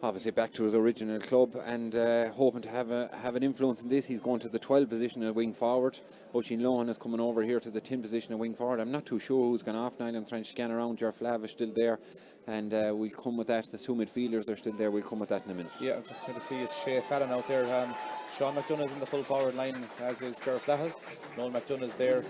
S1: obviously back to his original club, and hoping to have an influence in this. He's going to the 12 position at wing forward. Oisin Lohan is coming over here to the 10 position at wing forward. I'm not too sure who's gone off now. I'm trying to scan around. Ger Flav is still there, and we'll come with that. The two midfielders are still there. We'll come with that in a minute.
S2: Yeah, I'm just trying to see is Shea Fallon out there. Sean McDonough is in the full forward line, as is Ger Flav. Noel McDonough is there.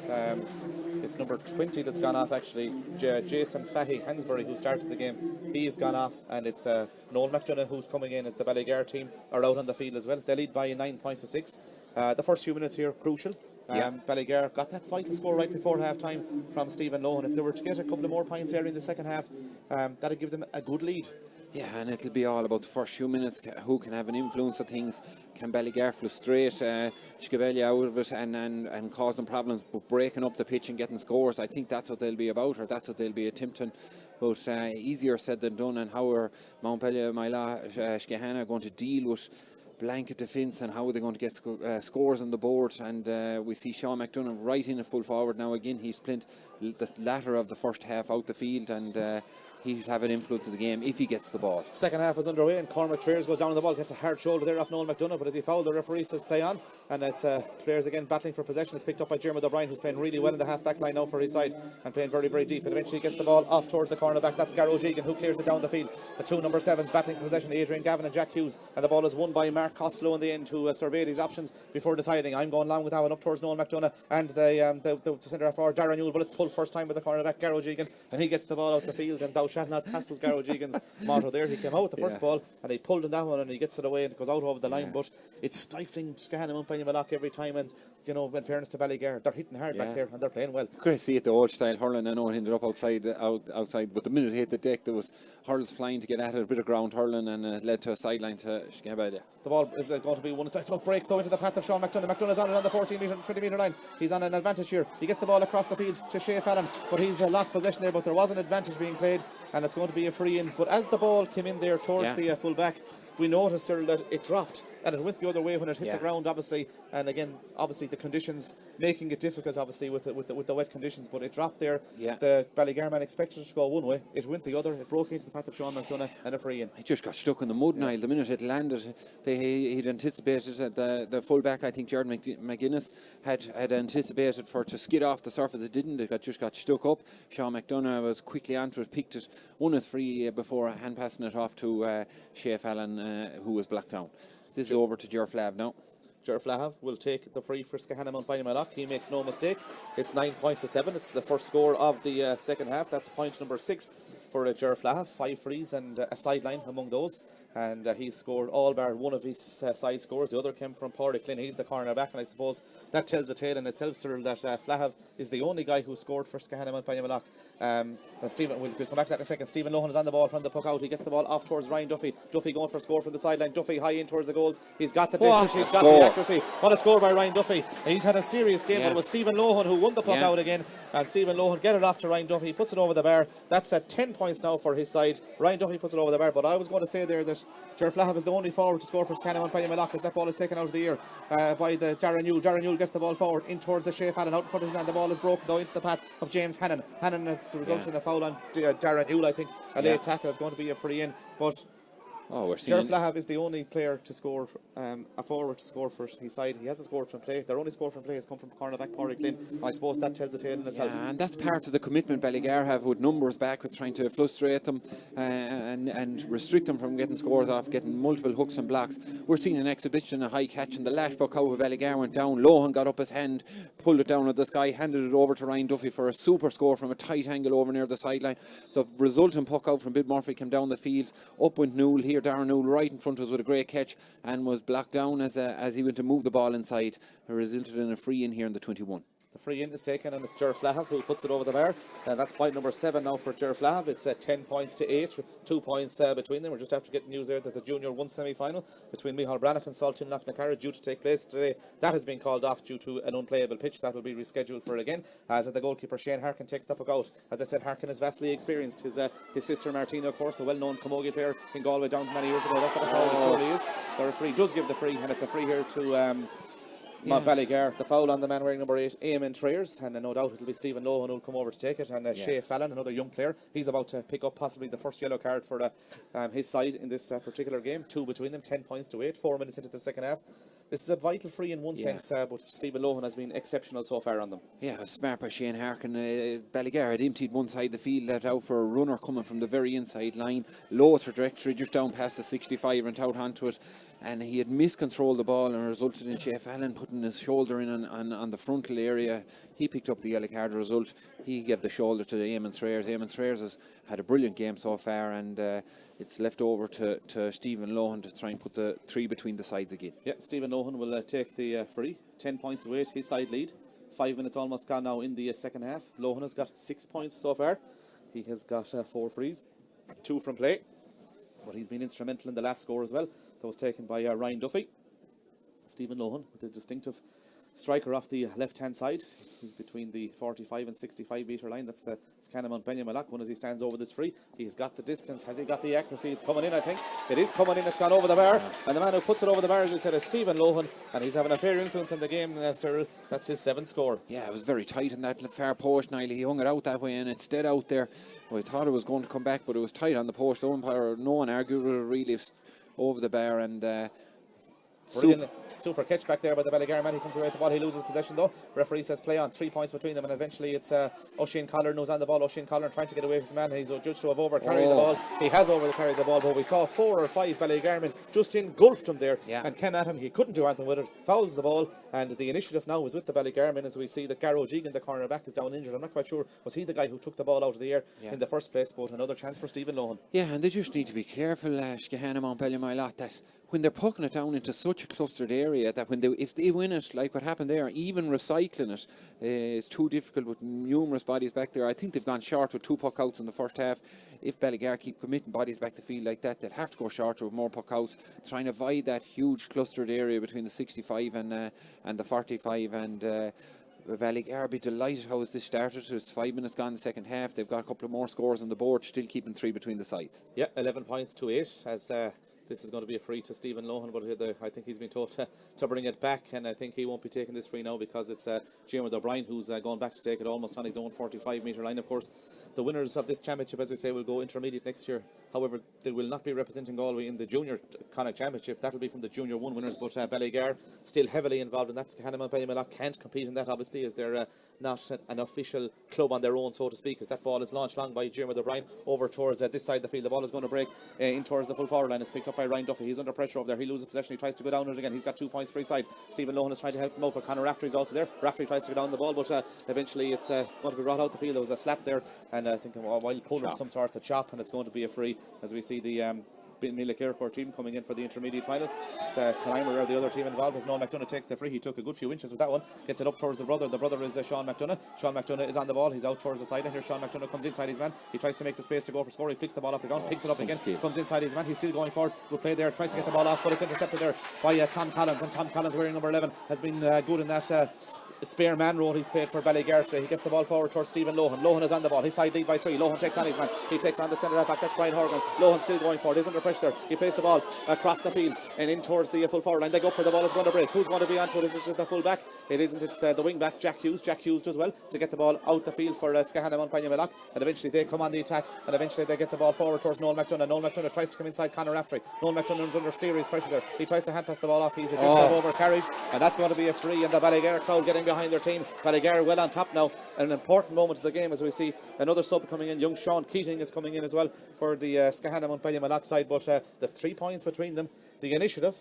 S2: It's number 20 that's gone off, actually. Jason Fahy Hansbury, who started the game, he has gone off, and it's Noel McDonough who's coming in as the Ballygar team are out on the field as well. They lead by 9 points to 6. The first few minutes here crucial. Ballygar got that vital score right before half time from Stephen Lohan. If they were to get a couple of more points there in the second half, that'd give them a good lead.
S1: Yeah, and it'll be all about the first few minutes. Who can have an influence of things? Can Ballygar frustrate Skehana out of it and cause them problems, but breaking up the pitch and getting scores? I think that's what they'll be about, or that's what they'll be attempting. But easier said than done. And how are Mountbellew, Moylough, Skehana going to deal with blanket defence, and how are they going to get scores on the board? And we see Sean McDonough right in a full forward now again. He's splint the latter of the first half out the field, and he'll have an influence of the game if he gets the ball.
S2: Second half is underway, and Cormac Traers goes down on the ball, gets a hard shoulder there off Noel McDonough, but as he fouled, the referee says play on, and it's Traers again battling for possession. It's picked up by Jeremy O'Brien, who's playing really well in the half back line now for his side, and playing very, very deep, and eventually gets the ball off towards the cornerback. That's Garrow Jegan, who clears it down the field. The two number 7s battling for possession, Adrian Gavin and Jack Hughes, and the ball is won by Mark Costello in the end, who surveyed his options before deciding, I'm going long with that one up towards Noel McDonough and the centre half forward Darren Newell, but it's pulled first time by the cornerback Garrow Jegan, and he gets the ball out the field, and thou shalt not pass was Garrow Jegan's motto there. He came out with the first ball, and he pulled in that one, and he gets it away, and it goes out over the line, but it's stifling Skehana Mountbellew Moylough every time, and you know, in fairness to Ballygar, they're hitting hard back there, and they're playing well.
S1: Great to see it, the old style hurling. I know it ended up outside, but the minute it hit the deck, there was hurls flying to get at it, a bit of ground hurling, and it led to a sideline to Skehana. The
S2: ball is going to be one side, so it breaks though into the path of Sean McDonough. McDonough's on it on the 20 metre line. He's on an advantage here. He gets the ball across the field to Shea Fallon, but he's lost possession there, but there was an advantage being played, and it's going to be a free in. But as the ball came in there towards the full back, we noticed, Cyril, that it dropped, and it went the other way when it hit the ground, obviously. And again, obviously the conditions making it difficult, obviously, with the wet conditions. But it dropped there. The Ballygar man expected it to go one way. It went the other. It broke into the path of Sean McDonough, and a free in.
S1: It just got stuck in the mud, Niall. The minute it landed, he'd anticipated it. The fullback, I think, Jordan McGuinness, had anticipated for it to skid off the surface. It didn't. It just got stuck up. Sean McDonough was quickly onto it, picked it, won his free before hand passing it off to Shea Fallon, who was blocked down. This is over to Ger Flav now.
S2: Ger Flav will take the free for Skehana Mountbellew Moylough. He makes no mistake. It's 9 points to 7. It's the first score of the second half. That's point number 6 for Ger Flav. 5 frees and a sideline among those. And he scored all bar one of his side scores. The other came from Pádraig Clint. He's the cornerback, and I suppose that tells the tale in itself, Cyril, that Flav is the only guy who scored for Skehana Mountbellew Moylough. And Stephen, we'll come back to that in a second. Stephen Lohan is on the ball from the puck out. He gets the ball off towards Ryan Duffy. Duffy going for a score from the sideline. Duffy high in towards the goals. He's got the distance. He's got the accuracy. What a score by Ryan Duffy. And he's had a serious game, but it was Stephen Lohan who won the puck out again. And Stephen Lohan get it off to Ryan Duffy. He puts it over the bar. That's at 10 points now for his side. Ryan Duffy puts it over the bar. But I was going to say there that Ger Flav is the only forward to score for Skehana Mountbellew Moylough, as that ball is taken out of the air by the Darren Newell. Darren Newell gets the ball forward in towards the Shea Fallon out in front of him, and the ball is broken though into the path of James Hannon. Hannon has resulted in a foul on Darren Newell. I think a late tackle is going to be a free in, but Ger Flav is the only player to score, a forward to score for his side. He hasn't scored from play. Their only score from play has come from cornerback Pádraig Clint. I suppose that tells the tale in itself.
S1: And that's part of the commitment Ballygar have with numbers back, with trying to frustrate them and restrict them from getting scores off, getting multiple hooks and blocks. We're seeing an exhibition, a high catch, and the lash puck out of Ballygar went down. Lohan got up his hand, pulled it down at the sky, handed it over to Ryan Duffy for a super score from a tight angle over near the sideline. So resulting puck out from Bill Murphy came down the field. Up went Newell here, Darren Newell right in front of us with a great catch, and was blocked down as he went to move the ball inside. It resulted in a free in here in the 21.
S2: The free in is taken, and it's Ger Flahav who puts it over the bar. And that's point number 7 now for Ger Flahav. It's 10 points to 8, 2 points between them. We're just after getting news there that the Junior 1 semi-final between Micheál Brannock and Saltine Loughnaccara due to take place today. That has been called off due to an unplayable pitch. That will be rescheduled for again. As the goalkeeper Shane Harkin takes the puck out. As I said, Harkin is vastly experienced. His sister Martina, of course, a well-known camogie player in Galway down many years ago. That's what a foul it surely is. The referee does give the free, and it's a free here to Mountbellew. The foul on the man wearing number 8, Eamon Trayers, and no doubt it'll be Stephen Lohan who'll come over to take it, and Shea Fallon, another young player, he's about to pick up possibly the first yellow card for his side in this particular game. 2 between them, 10 points to 8, 4 minutes into the second half. This is a vital free in one sense, but Stephen Lohan has been exceptional so far on them.
S1: Yeah, smart by Shane Harkin. Ballygar had emptied one side of the field, let out for a runner coming from the very inside line. Low trajectory, just down past the 65 and out onto it. And he had miscontrolled the ball and resulted in Shea Fallon putting his shoulder in on the frontal area. He picked up the yellow card result. He gave the shoulder to Eamon Trayers. Eamon Trayers has had a brilliant game so far, and it's left over to Stephen Lohan to try and put the 3 between the sides again.
S2: Yeah, Stephen Lohan will take the free. 10 points to 8, his side lead. 5 minutes almost gone now in the second half. Lohan has got 6 points so far. He has got 4 frees, 2 from play. But he's been instrumental in the last score as well. That was taken by Ryan Duffy. Stephen Lohan with his distinctive striker off the left-hand side. He's between the 45 and 65 metre line. That's the Skehana Mountbellew one as he stands over this free. He's got the distance. Has he got the accuracy? It's coming in, I think. It is coming in. It's gone over the bar. And the man who puts it over the bar, as we said, is Stephen Lohan. And he's having a fair influence in the game, Cyril. That's his 7th score.
S1: Yeah, it was very tight in that far post, Niall. He hung it out that way and it stayed out there. Well, I thought it was going to come back, but it was tight on the post. The umpire, no one argued with it, really over the bar, and
S2: super catch back there by the Ballygar man. He comes away with the ball. He loses possession though. Referee says play on. 3 points between them, and eventually it's Oisin Collar who's on the ball. Oisin Collar trying to get away from his man. He's judged to have over-carried the ball. He has over-carried the ball, but we saw 4 or 5 Ballygar men just engulfed him there and came at him. He couldn't do anything with it. Fouls the ball, and the initiative now is with the Ballygar men as we see that Garrow Jeegan, the cornerback, is down injured. I'm not quite sure, was he the guy who took the ball out of the air in the first place, but another chance for Stephen Lohan.
S1: Yeah, and they just need to be careful, Skehana Mountbellew, that when they're pucking it down into such a clustered area, that if they win it, like what happened there, even recycling it is too difficult with numerous bodies back there. I think they've gone short with 2 puck outs in the first half. If Ballygar keep committing bodies back the field like that, they'll have to go shorter with more puck outs, trying to avoid that huge clustered area between the 65 and the 45. And Ballygar be delighted how this started. It's 5 minutes gone in the second half. They've got a couple of more scores on the board, still keeping 3 between the sides. Yeah,
S2: 11 points to 8 as this is going to be a free to Stephen Lohan, but I think he's been told to bring it back, and I think he won't be taking this free now because it's James O'Brien who's going back to take it almost on his own 45 metre line. Of course, the winners of this championship, as we say, will go intermediate next year. However, they will not be representing Galway in the junior Connacht championship. That will be from the junior 1 winners, but Ballygar still heavily involved in that. Skehana Mountbellew can't compete in that, obviously, as they're not an official club on their own, so to speak, as that ball is launched long by James O'Brien over towards this side of the field. The ball is going to break in towards the full forward line. It's picked up by Ryan Duffy. He's under pressure over there. He loses possession. He tries to go down it again. He's got 2 points free side. Stephen Lohan is trying to help him out, but Conor Raftery is also there. Raftery tries to go down the ball, but eventually it's going to be brought out the field. There was a slap there, and I think a wild pull of some sort, a chop, and it's going to be a free as we see the Mileck Aircore team coming in for the intermediate final. It's Clymer, the other team involved, as Noel McDonough takes the free. He took a good few inches with that one, gets it up towards the brother. The brother is Sean McDonough. Sean McDonough is on the ball. He's out towards the side, and here Sean McDonough comes inside his man. He tries to make the space to go for score. He flicks the ball off the ground, picks it up again, comes inside his man. He's still going forward. Good play there, tries to get the ball off, but it's intercepted there by Tom Collins, and Tom Collins, wearing number 11, has been good in that spare man role he's played for Ballygar today. He gets the ball forward towards Stephen Lohan. Lohan is on the ball. His side lead by 3. Lohan takes on his man. He takes on the centre half back. That's Brian Horgan. Lohan still going forward. He's under pressure there. He plays the ball across the field and in towards the full forward line. They go for the ball. It's going to break. Who's going to be onto it? Is it the full back? It isn't. It's the wing back, Jack Hughes. Jack Hughes does well to get the ball out the field for Skehana Mountbellew, and eventually they come on the attack, and eventually they get the ball forward towards Noel McDonough. Noel McDonough tries to come inside Conor Raftery. Noel McDonough is under serious pressure there. He tries to hand pass the ball off. He's a over carried, and that's going to be a free, and the Ballygar crowd getting behind their team. Ballygar well on top now. An important moment of the game as we see another sub coming in. Young Sean Keating is coming in as well for the Skehana Mountbellew side, but there's 3 points between them. The initiative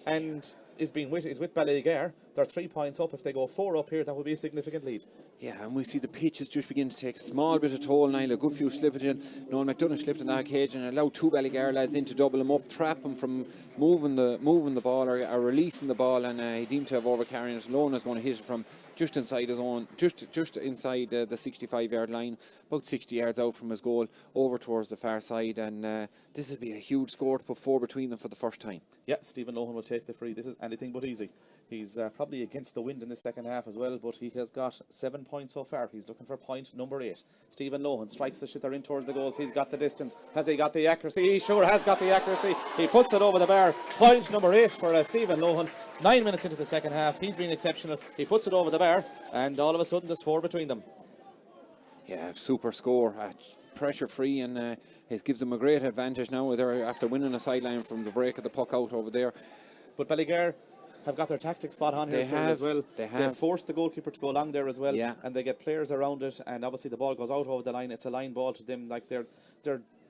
S2: and is with Ballygar, They're 3 points up. If they go 4 up here, that would be a significant lead.
S1: Yeah, and we see the pitches just begin to take a small bit of toll now. A good few slippage in. Noel McDonough slipped in that occasion and allowed 2 Ballygar lads in to double him up, trap him from moving the ball or releasing the ball, and he deemed to have overcarrying it. Lona's going to hit it from just inside his own, just inside the 65-yard line, about 60 yards out from his goal, over towards the far side, and this will be a huge score to put 4 between them for the first time.
S2: Yeah, Stephen Lohan will take the free. This is anything but easy. He's probably against the wind in the second half as well, but he has got 7 points so far. He's looking for point number 8. Stephen Lohan strikes the shitter in towards the goals. He's got the distance. Has he got the accuracy? He sure has got the accuracy. He puts it over the bar. Point number 8 for Stephen Lohan. 9 minutes into the second half. He's been exceptional. He puts it over the bar, and all of a sudden there's 4 between them.
S1: Yeah, super score. Pressure free, and it gives them a great advantage now. They're after winning a sideline from the break of the puck out over there.
S2: But Ballygar have got their tactics spot on here as well. They've forced the goalkeeper to go along there as well, and they get players around it, and obviously the ball goes out over the line. It's a line ball to them, like they're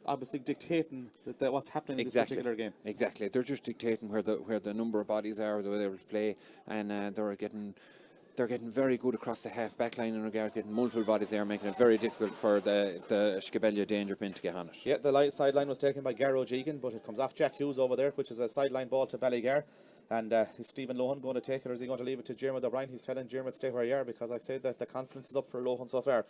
S2: obviously dictating what's happening in this particular game.
S1: Exactly, they're just dictating where the number of bodies are, the way they will play, and they're getting very good across the half back line in regards to getting multiple bodies there, making it very difficult for the Skehana danger pin to get on it.
S2: Yeah, the sideline was taken by Garrow Jegan, but it comes off Jack Hughes over there, which is a sideline ball to Ballygar. And is Stephen Lohan going to take it, or is he going to leave it to Jeremy O'Brien? He's telling Jeremy to stay where you are, because I'd say that the confidence is up for Lohan so far.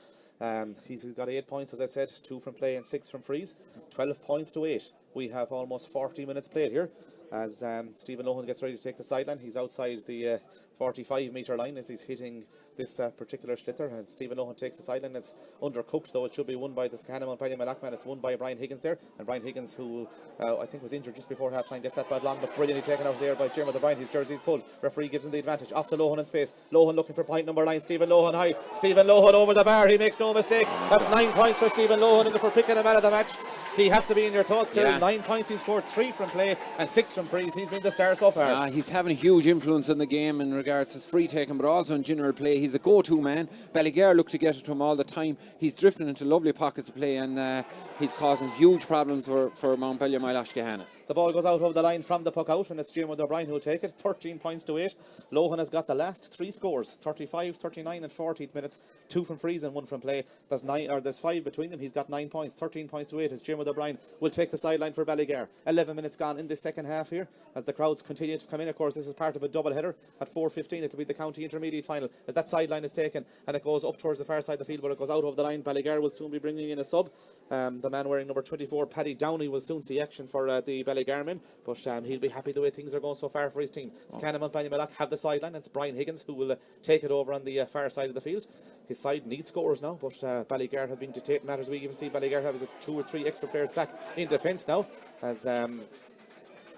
S2: He's got 8 points, as I said, 2 from play and 6 from frees. 12 points to 8. We have almost 40 minutes played here as Stephen Lohan gets ready to take the sideline. He's outside the 45-metre line as he's hitting this particular sliotar, and Stephen Lohan takes the sideline. It's undercooked, though. It should be won by the Skehana Mountbellew Malachman. It's won by Brian Higgins there, and Brian Higgins, who I think was injured just before half time, gets that bad long, but brilliantly taken out there by Jeremy O'Brien. His jersey is pulled. Referee gives him the advantage. Off to Lohan in space. Lohan looking for point number 9. Stephen Lohan high. Stephen Lohan over the bar. He makes no mistake. That's 9 points for Stephen Lohan, and for picking him out of the match. He has to be in your thoughts here. 9 points. He scored 3 from play and 6 from frees. He's been the star so far.
S1: He's having a huge influence in the game in regards to his free taking, but also in general play. He's a go-to man. Ballygar look to get it to him all the time. He's drifting into lovely pockets of play, and he's causing huge problems for Mountbellew Moylough Skehana.
S2: The ball goes out over the line from the puck out, and it's Jim O'Brien who will take it. 13 points to 8. Lohan has got the last 3 scores, 35, 39 and 40th minutes. 2 from frees and 1 from play. There's 5 between them. He's got 9 points. 13 points to 8 as Jim O'Brien will take the sideline for Ballygar. 11 minutes gone in this second half here as the crowds continue to come in. Of course, this is part of a double header. At 4:15 it will be the county intermediate final as that sideline is taken, and it goes up towards the far side of the field, but it goes out over the line. Ballygar will soon be bringing in a sub. The man wearing number 24, Paddy Downey, will soon see action for the Ballygar men, but he'll be happy the way things are going so far for his team. Skehana Mountbellew Malach have the sideline. It's Brian Higgins who will take it over on the far side of the field. His side needs scores now, but Ballygar have been dictating matters. We even see Ballygar have 2 or 3 extra players back in defence now as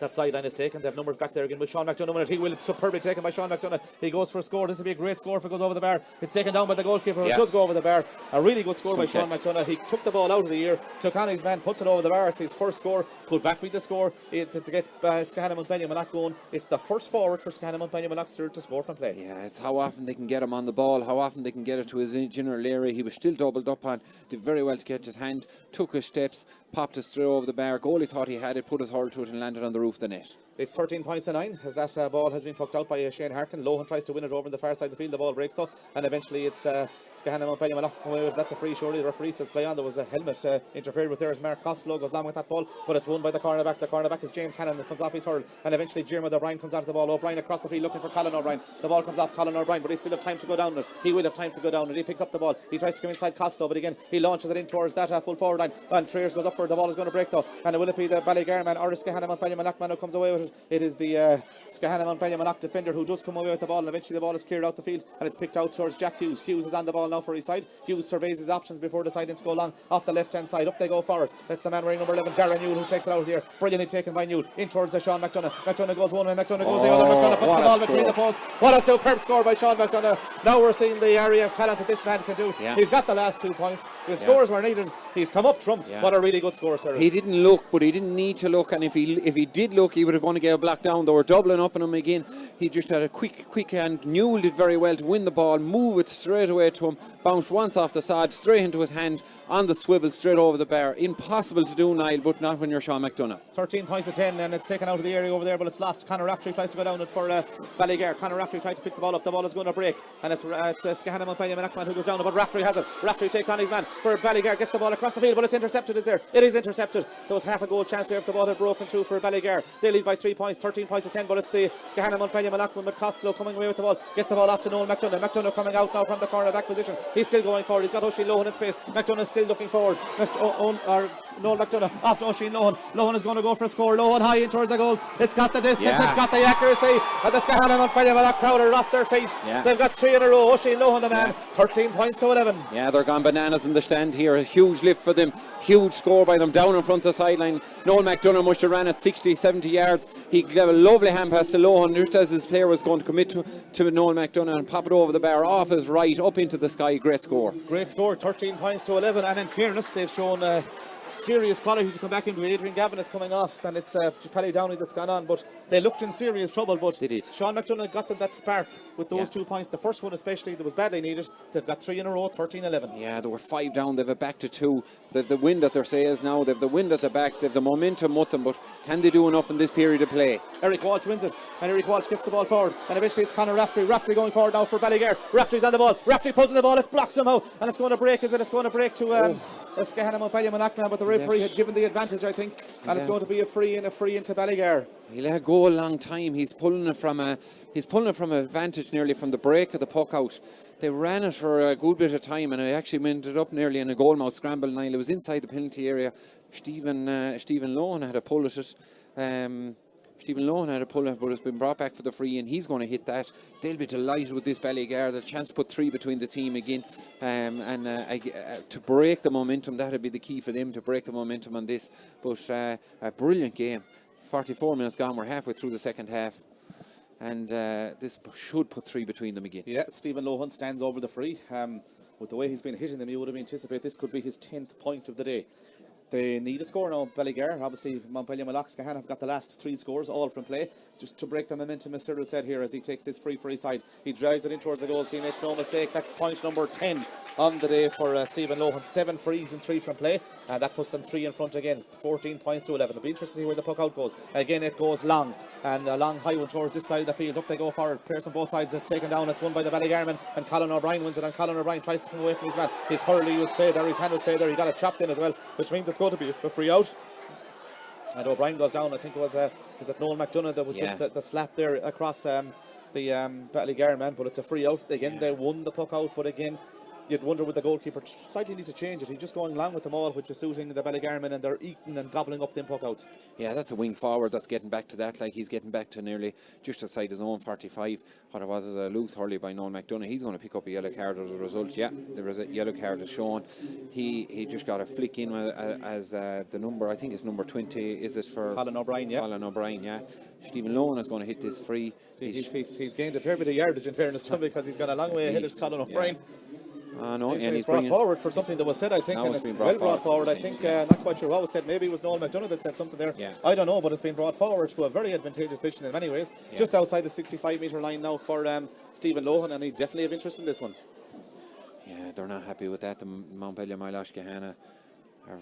S2: that sideline is taken. They have numbers back there again with Sean McDonough in it. He will superbly taken by Sean McDonough. He goes for a score. This will be a great score if it goes over the bar. It's taken down by the goalkeeper. It does go over the bar. A really good score by Sean McDonough. He took the ball out of the air, took on his man, puts it over the bar. It's his first score. Could back beat the score to get Skehana Mountbellew Malach going. It's the first forward for Skehana Mountbellew Malach to score from play.
S1: Yeah, it's how often they can get him on the ball, how often they can get it to his general area. He was still doubled up on, did very well to catch his hand, took his steps, popped his throw over the bar. Goalie thought he had it, put his hurl to it and landed on the roof of the net.
S2: It's 13 points to 9 as that ball has been plucked out by Shane Harkin. Lohan tries to win it over on the far side of the field. The ball breaks though, and eventually it's Skehana Mountbellew Malach. That's a free, surely. The referee says play on. There was a helmet interfered with there as Mark Costello goes long with that ball, but it's won by the cornerback. The cornerback is James Hannon that comes off his hurl, and eventually Jeremy O'Brien comes onto the ball. O'Brien across the field looking for Colin O'Brien. The ball comes off Colin O'Brien, but he still have time to go down it. He will have time to go down it. He picks up the ball. He tries to come inside Costello, but again he launches it in towards that full forward line, and Triers goes up for it. The ball is going to break though, and will it be the Ballygar man or the Skehana Mountbellew Malach man who comes away with it? It is the Skehana Mountbellew Malach defender who does come away with the ball, and eventually the ball is cleared out the field and it's picked out towards Jack Hughes. Hughes is on the ball now for his side. Hughes surveys his options before deciding to go long off the left hand side. Up they go forward. That's the man wearing number 11, Darren Newell, who takes it out of here. Brilliantly taken by Newell in towards Sean McDonough. McDonough goes one way, McDonough goes the other. McDonough puts the ball between the posts. What a superb score by Sean McDonough. Now we're seeing the area of talent that this man can do. He's got the last 2 points. When scores were needed, he's come up trumps. What a really good score, sir.
S1: He didn't look, but he didn't need to look, and if he did did look, he would have going to get a block down. They were doubling up on him again. He just had a quick hand. Newell did very well to win the ball, move it straight away to him, bounced once off the side, straight into his hand, on the swivel, straight over the bar. Impossible to do, Niall, but not when you're Sean McDonough.
S2: 13 points to 10, and it's taken out of the area over there, but it's lost. Conor Raftery tries to go down it for Ballygar. Conor Raftery tried to pick the ball up. The ball is going to break, and it's Skehana Mountbellew Malakman who goes down, but Raftery has it. Raftery takes on his man for Ballygar, gets the ball across the field, but it's intercepted. Is there? It is intercepted. There was half a goal chance there if the ball had broken through for Ballygar. They lead by 3 points, 13 points to 10, but it's the Skehana Mountbellew Malakman with Costello coming away with the ball. Gets the ball off to Noel McDonough. McDonough coming out now from the corner back position. He's still going forward. He's got Oisin Lohan in space. McDonough still looking forward. Noel McDonough off to Oisin Lohan. Lohan is going to go for a score. Lohan high in towards the goals. It's got the distance. It's got the accuracy. And the Skehana Mountbellew Malak crowd are off their feet. They've got 3 in a row. Oisin Lohan, the man. 13 points to 11.
S1: Yeah, they're gone bananas in the stand here. A huge lift for them. Huge score by them down in front of the sideline. Noel McDonough must have ran at 60, 70 yards. He gave a lovely hand pass to Lohan just as his player was going to commit to Noel McDonough and pop it over the bar off his right up into the sky. Great score.
S2: Great score, 13 points to 11. And in fairness, they've shown serious quality to come back into. Adrian Gavin is coming off, and it's Paddy Downey that's gone on, but they looked in serious trouble. But Sean McDonough got them that spark with those 2 points. The first one especially, that was badly needed. They've got 3 in a row, 13-11.
S1: Yeah, they were 5 down. They've a back to 2. They've the wind at their sails now. They've the wind at their backs. They've the momentum with them, but can they do enough in this period of play?
S2: Eric Walsh wins it, and Eric Walsh gets the ball forward, and eventually it's Conor Raftery. Raftery going forward now for Ballygar. Raftery's on the ball. Raftery pulls in the ball. It's blocked somehow, and it's going to break. It's going to break to Skehana Mountbellew Malakman, but the referee had given the advantage, I think, and it's going to be a free into Ballygar.
S1: He'll let go a long time. He's pulling it from a vantage nearly from the break of the puck out. They ran it for a good bit of time, and it actually ended up nearly in a goalmouth scramble. Niall, it was inside the penalty area. Stephen Lohan had a pull at it. Stephen Lohan had a pull at it, but it's been brought back for the free, and he's going to hit that. They'll be delighted with this Ballygar. The chance to put 3 between the team again, to break the momentum. That'll be the key for them, to break the momentum on this. But a brilliant game. 44 minutes gone. We're halfway through the second half, and this should put 3 between them again.
S2: Yeah, Stephen Lohan stands over the free. With the way he's been hitting them, you would have anticipated this could be his 10th point of the day. They need a score now, Ballygar. Obviously, Mountbellew Malak, Skehana have got the last 3 scores, all from play. Just to break the momentum, as Cyril said here, as he takes this free side. He drives it in towards the goals. He makes no mistake. That's point number 10 on the day for Stephen Lohan. 7 frees and 3 from play. And that puts them 3 in front again. 14 points to 11. It'll be interesting to see where the puck out goes. Again, it goes long. And a long high one towards this side of the field. Up they go forward. Players on both sides is taken down. It's won by the Ballygarman. And Colin O'Brien wins it. And Colin O'Brien tries to come away from his man. His hurley was played there. His hand was played there. He got it chopped in as well, which means it's going to be a free out. And O'Brien goes down. I think it was is it Noel McDonough that was just the slap there across the Ballygar man, but it's a free out. Again, they won the puck out, but again, you'd wonder would the goalkeeper slightly need to change it. He's just going along with them all, which is suiting the Ballygarman, and they're eating and gobbling up them puck outs.
S1: Yeah, that's a wing forward that's getting back to that. Like, he's getting back to nearly just outside his own 45. What it was a loose hurley by Noel McDonough. He's going to pick up a yellow card as a result. Yeah, there was a yellow card is shown. He just got a flick in as the number, I think it's number 20. Is it for
S2: Colin O'Brien? Yeah.
S1: Colin O'Brien, yeah. Stephen Lohan is going to hit this free.
S2: He's gained a fair bit of yardage in fairness to him, because he's gone a long way ahead of Colin O'Brien.
S1: No, and
S2: he's brought forward for something that was said, I think, and it's well brought forward. I think, not quite sure what was said. Maybe it was Noel McDonough that said something there.
S1: Yeah.
S2: I don't know, but it's been brought forward to a very advantageous position in many ways. Yeah. Just outside the 65-metre line now for Stephen Lohan, and he definitely have interest in this one.
S1: Yeah, they're not happy with that. The Mountbellew Moylough Skehana are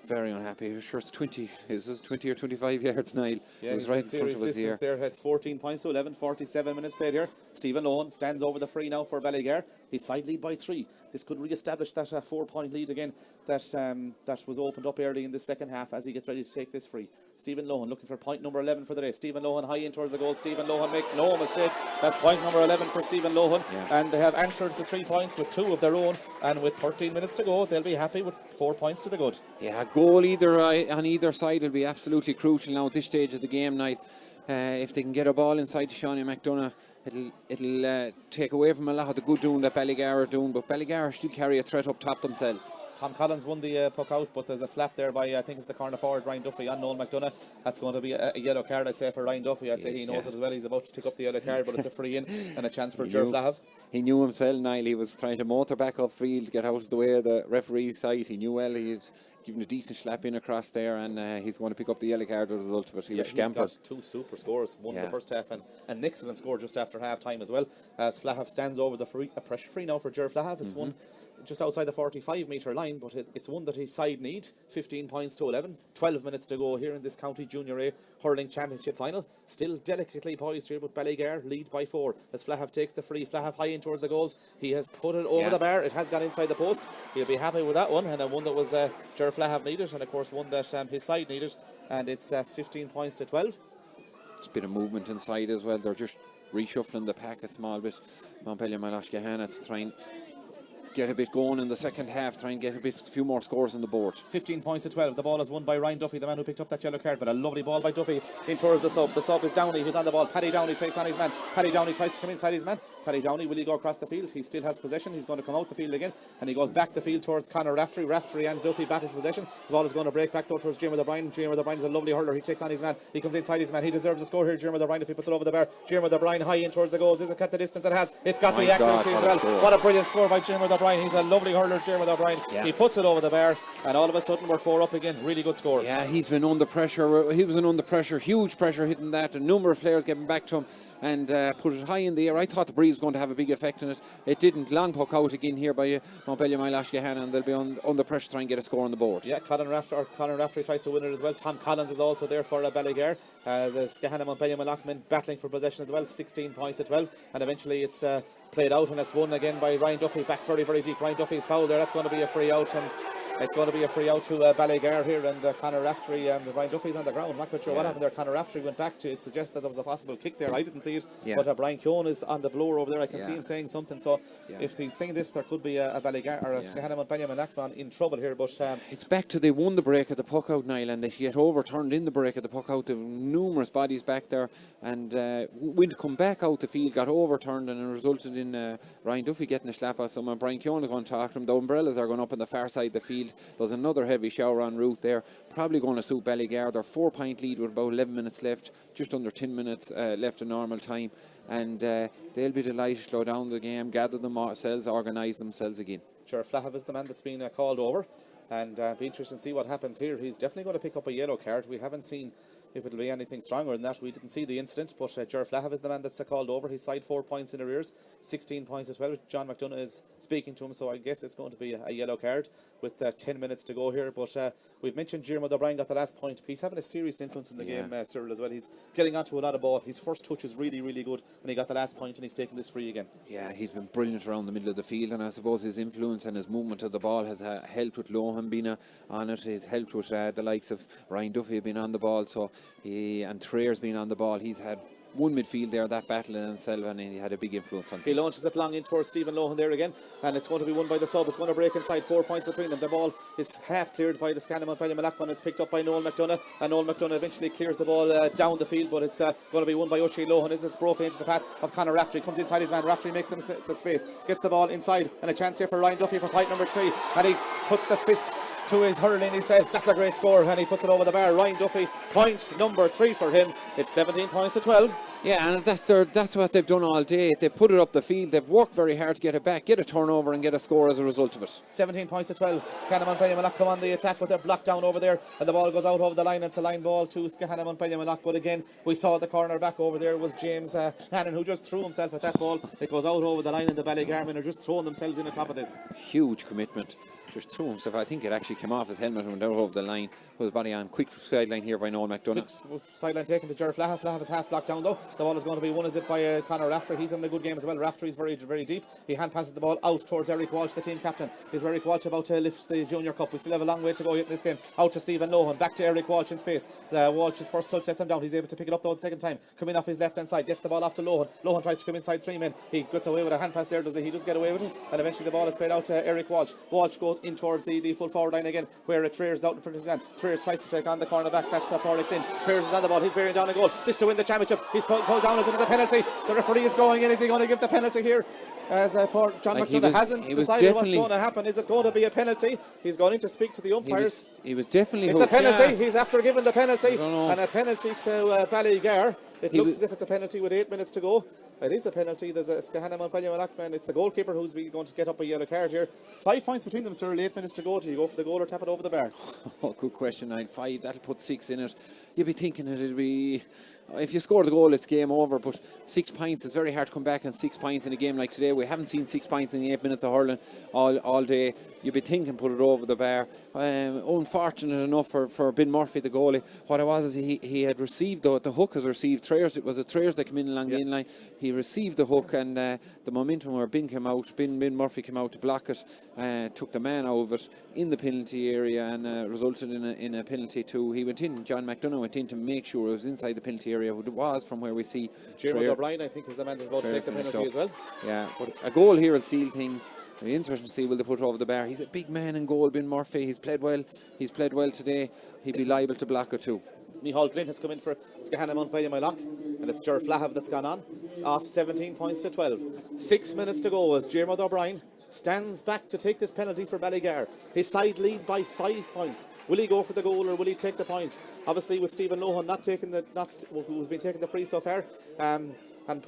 S1: very unhappy. Sure, it's 20. Is this 20 or 25 yards, Niall?
S2: Yeah,
S1: it was right in front of us here.
S2: There. It's 14 points to 11. 47 minutes played here. Stephen Lohan stands over the free now for Ballygar. He's side lead by 3. This could re-establish that 4-point lead again that was opened up early in the second half as he gets ready to take this free. Stephen Lohan looking for point number 11 for the day. Stephen Lohan high in towards the goal. Stephen Lohan makes no mistake. That's point number 11 for Stephen Lohan. Yeah. And they have answered the 3 points with 2 of their own. And with 13 minutes to go, they'll be happy with 4 points to the good.
S1: Yeah, a goal on either side will be absolutely crucial now at this stage of the game, Niall. If they can get a ball inside to Seanie McDonough, it'll take away from a lot of the good doing that Ballygar are doing, but Ballygar still carry a threat up top themselves.
S2: Tom Collins won the puck out, but there's a slap there by, I think it's the corner forward, Ryan Duffy, on Noel McDonough. That's going to be a yellow card, I'd say, for Ryan Duffy. I'd say he knows it as well. He's about to pick up the yellow card, but it's a free in and a chance for Ger Flahav.
S1: He knew himself, Niall. He was trying to motor back upfield, get out of the way of the referee's sight. He knew well he'd given a decent slap in across there, and he's going to pick up the yellow card as a result of it. He was scampered.
S2: He's got 2 super scores, one in the first half and an excellent score just after half time as well, as Flahav stands over the free, a pressure free now for Ger Flahav. It's one just outside the 45 metre line, but it's one that his side need. 15 points to 11, 12 minutes to go here in this County Junior A Hurling Championship final. Still delicately poised here, but Ballygar lead by 4 as Flahav takes the free. Flahav high in towards the goals. He has put it over the bar. It has gone inside the post. He'll be happy with that one, and one that was Ger Flahav needed, and of course one that his side needed, and it's 15 points to 12.
S1: It's a bit of movement inside as well. They're just reshuffling the pack a small bit. Mountbellew, Moylough, Skehana to try and get a bit going in the second half, try and get a few more scores on the board.
S2: 15 points to 12. The ball is won by Ryan Duffy, the man who picked up that yellow card, but a lovely ball by Duffy in towards the sub. The sub is Downey, who's on the ball. Paddy Downey takes on his man. Paddy Downey tries to come inside his man. Paddy Downey, will he go across the field? He still has possession. He's going to come out the field again, and he goes back the field towards Conor Raftery. Raftery and Duffy battle for possession. The ball is going to break back though towards Jim O'Brien. Jim O'Brien is a lovely hurler. He takes on his man. He comes inside his man. He deserves a score here, Jim O'Brien, if he puts it over the bar. Jim O'Brien high in towards the goals. Isn't cut the distance it has. It's got the accuracy as well. What a brilliant score by Jim O'Brien. He's a lovely hurler, Jim O'Brien. He puts it over the bar, and all of a sudden we're 4 up again. Really good score.
S1: Yeah, he's been under pressure. He was under pressure, huge pressure hitting that. A number of players getting back to him and put it high in the air. I thought the breeze was going to have a big effect on it. It didn't. Long puck out again here by Mountbellew, Moylough, Skehana, and they'll be under pressure to try and get a score on the board.
S2: Yeah, Conor Raftery tries to win it as well. Tom Collins is also there for Ballygar. The Skehana, Mountbellew, Moylough battling for possession as well. 16 points to 12, and eventually it's played out, and it's won again by Ryan Duffy, back very, very deep. Ryan Duffy's foul there. That's going to be a free out, and it's going to be a free out to Ballygar here, and Conor Raftery, Ryan Duffy's on the ground. I'm not quite sure what happened there. Conor Raftery went back to suggest that there was a possible kick there. I didn't see it, but Brian Keown is on the blower over there. I can see him saying something, so if he's saying this, there could be a Ballygar or a Skehana, Mountbellew, Moylough in trouble here, but
S1: it's back to they won the break at the puck out, Niall, and they get overturned in the break at the puck out. There were numerous bodies back there, and when to come back out the field got overturned, and it resulted in Ryan Duffy getting a slap at someone. Brian Keown is going to talk to him. The umbrellas are going up on the far side of the field. There's another heavy shower en route there, probably going to suit Ballygar. They're 4-point lead with about 11 minutes left, just under 10 minutes left in normal time, and they'll be delighted to slow down the game, gather themselves, organise themselves again. Sure,
S2: Flahav is the man that's been called over, and be interested to see what happens here. He's definitely going to pick up a yellow card. We haven't seen if it'll be anything stronger than that. We didn't see the incident, but Ger Flahav is the man that's called over. His side 4 points in arrears, 16 points as well. John McDonough is speaking to him, so I guess it's going to be a yellow card with 10 minutes to go here. But we've mentioned Jim O'Brien got the last point. He's having a serious influence in the game, Cyril, as well. He's getting onto a lot of ball. His first touch is really, really good, and he got the last point, and he's taking this free again.
S1: Yeah, he's been brilliant around the middle of the field, and I suppose his influence and his movement of the ball has helped with Lohan being on it. He's helped with the likes of Ryan Duffy being on the ball, so and Trayer's been on the ball. He's had one midfield there, that battle in himself, and he had a big influence on things.
S2: He launches it long in towards Stephen Lohan there again, and it's going to be won by the sub. It's going to break inside, 4 points between them. The ball is half cleared by the Skehana, Mountbellew, Moylough, and it's picked up by Noel McDonough, and Noel McDonough eventually clears the ball down the field, but it's going to be won by Oisin Lohan as it's broken into the path of Conor Raftery. Comes inside his man. Raftery makes the space, gets the ball inside, and a chance here for Ryan Duffy for point number 3, and he puts the fist to his hurling. He says that's a great score, and he puts it over the bar. Ryan Duffy, point number 3 for him. It's 17 points to 12.
S1: Yeah, and that's what they've done all day. They've put it up the field. They've worked very hard to get it back, get a turnover, and get a score as a result of it.
S2: 17 points to 12. Skehana, Mountbellew, Moylough come on the attack, but they're blocked down over there, and the ball goes out over the line. It's a line ball to Skehana, Mountbellew, Moylough. But again, we saw the corner back over there was James Hannon, who just threw himself at that ball. It goes out over the line, and the Ballygar men are just throwing themselves in the top of this.
S1: Huge commitment. Just threw himself. I think it actually came off his helmet and went out over the line. Put his body on. Quick sideline here by Noel McDonough.
S2: Sideline taken to Ger Flahav. Flahav is half blocked down though. The ball is going to be won as it by Conor Raftery. He's in a good game as well. Raftery is very, very deep. He hand passes the ball out towards Eric Walsh, the team captain. Is Eric Walsh about to lift the Junior Cup? We still have a long way to go in this game. Out to Stephen Lohan. Back to Eric Walsh in space. Walsh's first touch lets him down. He's able to pick it up though the second time. Coming off his left hand side. Gets the ball off to Lohan. Lohan tries to come inside 3 men. He gets away with a hand pass there. He does get away with it. And eventually the ball is played out to Eric Walsh. Walsh goes in towards the full forward line again, where Trier's out in front of the man. Trier's tries to take on the cornerback. That's Porrick in. Trier's is on the ball. He's bearing down a goal. This to win the championship. He's pulled down as it is a penalty. The referee is going in. Is he going to give the penalty here? As poor John McDonough hasn't decided what's going to happen. Is it going to be a penalty? He's going to speak to the umpires.
S1: He was definitely
S2: It's
S1: hooked,
S2: a penalty.
S1: yeah.
S2: He's after giving the penalty.
S1: And
S2: a penalty to Ballygar. It looks as if it's a penalty with 8 minutes to go. It is a penalty. There's a Skehana Mountbellew man. It's the goalkeeper who's going to get up a yellow card here. 5 points between them, sir. 8 minutes to go. Do you go for the goal or tap it over the bar?
S1: Oh, good question. 9-5. That'll put 6 in it. You'd be thinking it'd be... If you score the goal, it's game over, but 6 points is very hard to come back on 6 points in a game like today. We haven't seen 6 points in the 8 minutes of hurling all day. You'd be thinking put it over the bar. Unfortunate enough for Ben Murphy, the goalie. What it was is he had received, the hook has received. It was Trier's that came in along the inline. He received the hook, and the momentum where Ben Murphy came out to block it, took the man out of it in the penalty area, and resulted in a penalty too. He went in, John McDonough went in to make sure it was inside the penalty area. It was from where we see
S2: Jeremy O'Brien, I think, is the man that's about to take the penalty as well.
S1: Yeah, but a goal here will seal things. It'll be interesting to see will they put it over the bar. He's a big man in goal, Ben Murphy. He's played well today. He'd be liable to block it too.
S2: Micheál Glynn has come in for Skehana Moylough, and it's Ger Flahav that's gone on. It's off 17 points to 12. 6 minutes to go as Jeremy O'Brien stands back to take this penalty for Ballygar. His side lead by 5 points. Will he go for the goal or will he take the point? Obviously, with Stephen Lohan who's been taking the free so far, and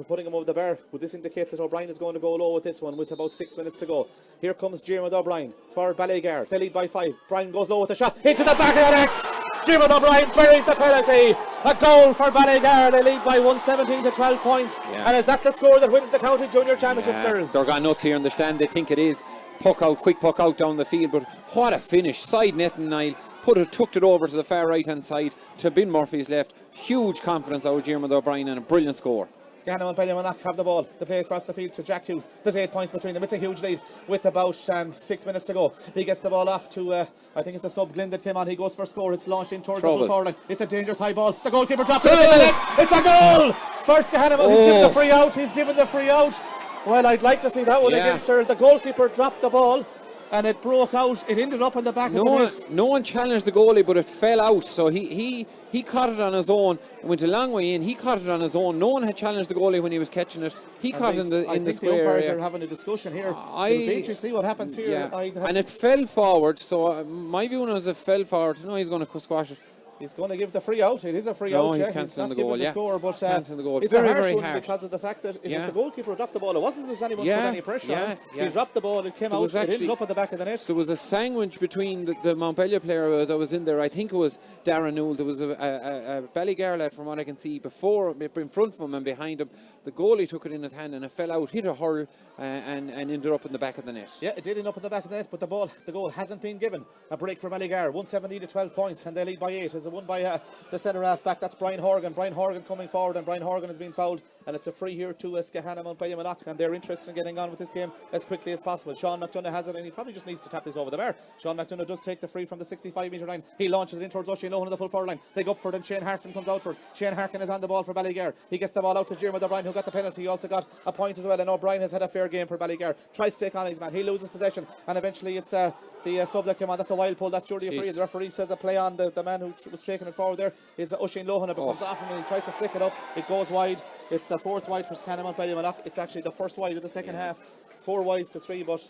S2: putting him over the bar, would this indicate that O'Brien is going to go low with this one with about 6 minutes to go? Here comes Jeremy O'Brien for Ballygar. They lead by 5. Brian goes low with the shot into the back of the net. Jeremy O'Brien buries the penalty. A goal for Ballygar. They lead by 117 to 12 points. Yeah. And is that the score that wins the county junior championship, sir?
S1: They're gone nuts here in the stand. They think it is. Quick puck out down the field. But what a finish. Side net and Niall. Tucked it over to the far right hand side to Ben Murphy's left. Huge confidence out of Jeremy O'Brien and a brilliant score.
S2: Skehana and Ballygar have the ball. They play across the field to Jack Hughes. There's 8 points between them. It's a huge lead with about 6 minutes to go. He gets the ball off to, I think it's the sub Glynn that came on. He goes for score. It's launched in towards the full forward line. It's a dangerous high ball. The goalkeeper drops it in the net. It's a goal for Skehana. He's given the free out. He's given the free out. Well, I'd like to see that one again, sir. The goalkeeper dropped the ball, and it broke out. It ended up in the back of the net.
S1: No one challenged the goalie, but it fell out. So he caught it on his own. It went a long way in. He caught it on his own. No one had challenged the goalie when he was catching it. He caught it in the square.
S2: I think the umpires are having a discussion here. It'll be interesting to see what happens here.
S1: Yeah. And it fell forward. So my view was it fell forward. No, he's going to squash it.
S2: He's going to give the free out. It is a free out.
S1: He's cancelling the goal.
S2: The score, but
S1: cancelling the goal.
S2: It's
S1: very,
S2: a harsh
S1: very
S2: one
S1: harsh
S2: because of the fact that it was the goalkeeper who dropped the ball. It wasn't as anyone put any pressure on. He dropped the ball. It came out. It ended up at the back of the net.
S1: There was a sandwich between the Mountbellew player that was in there. I think it was Darren Newell. There was a Ballygar lad, from what I can see, before, in front of him and behind him. The goalie took it in his hand and it fell out, hit a hurl, and ended up in the back of the net.
S2: Yeah, it did end up in the back of the net, but the goal hasn't been given. A break for Ballygar, 170 to 12 points, and they lead by 8. As it won by the centre half back. That's Brian Horgan. Brian Horgan coming forward, and Brian Horgan has been fouled, and it's a free here to Skehana Mountbellew, and they're interested in getting on with this game as quickly as possible. Sean McDonough has it, and he probably just needs to tap this over the bar. Sean McDonough does take the free from the 65-metre line. He launches it in towards Oisin Lohan on the full forward line. They go up for it, and Shane Harkin comes out for it. Shane Harkin is on the ball for Ballygar. He gets the ball out to Jeremy O'Brien, who got the penalty. He also got a point as well, and O'Brien has had a fair game for Ballygar. Tries to take on his man. He loses possession, and eventually it's the sub that came on. That's a wild pull. That's Jordy Free. The referee says a play on the man who was taking it forward there is Oisin Lohan. It comes off him, and he tried to flick it up. It goes wide. It's the fourth wide for Skehana Mountbellew. It's actually the first wide of the second half. 4 wides to 3, but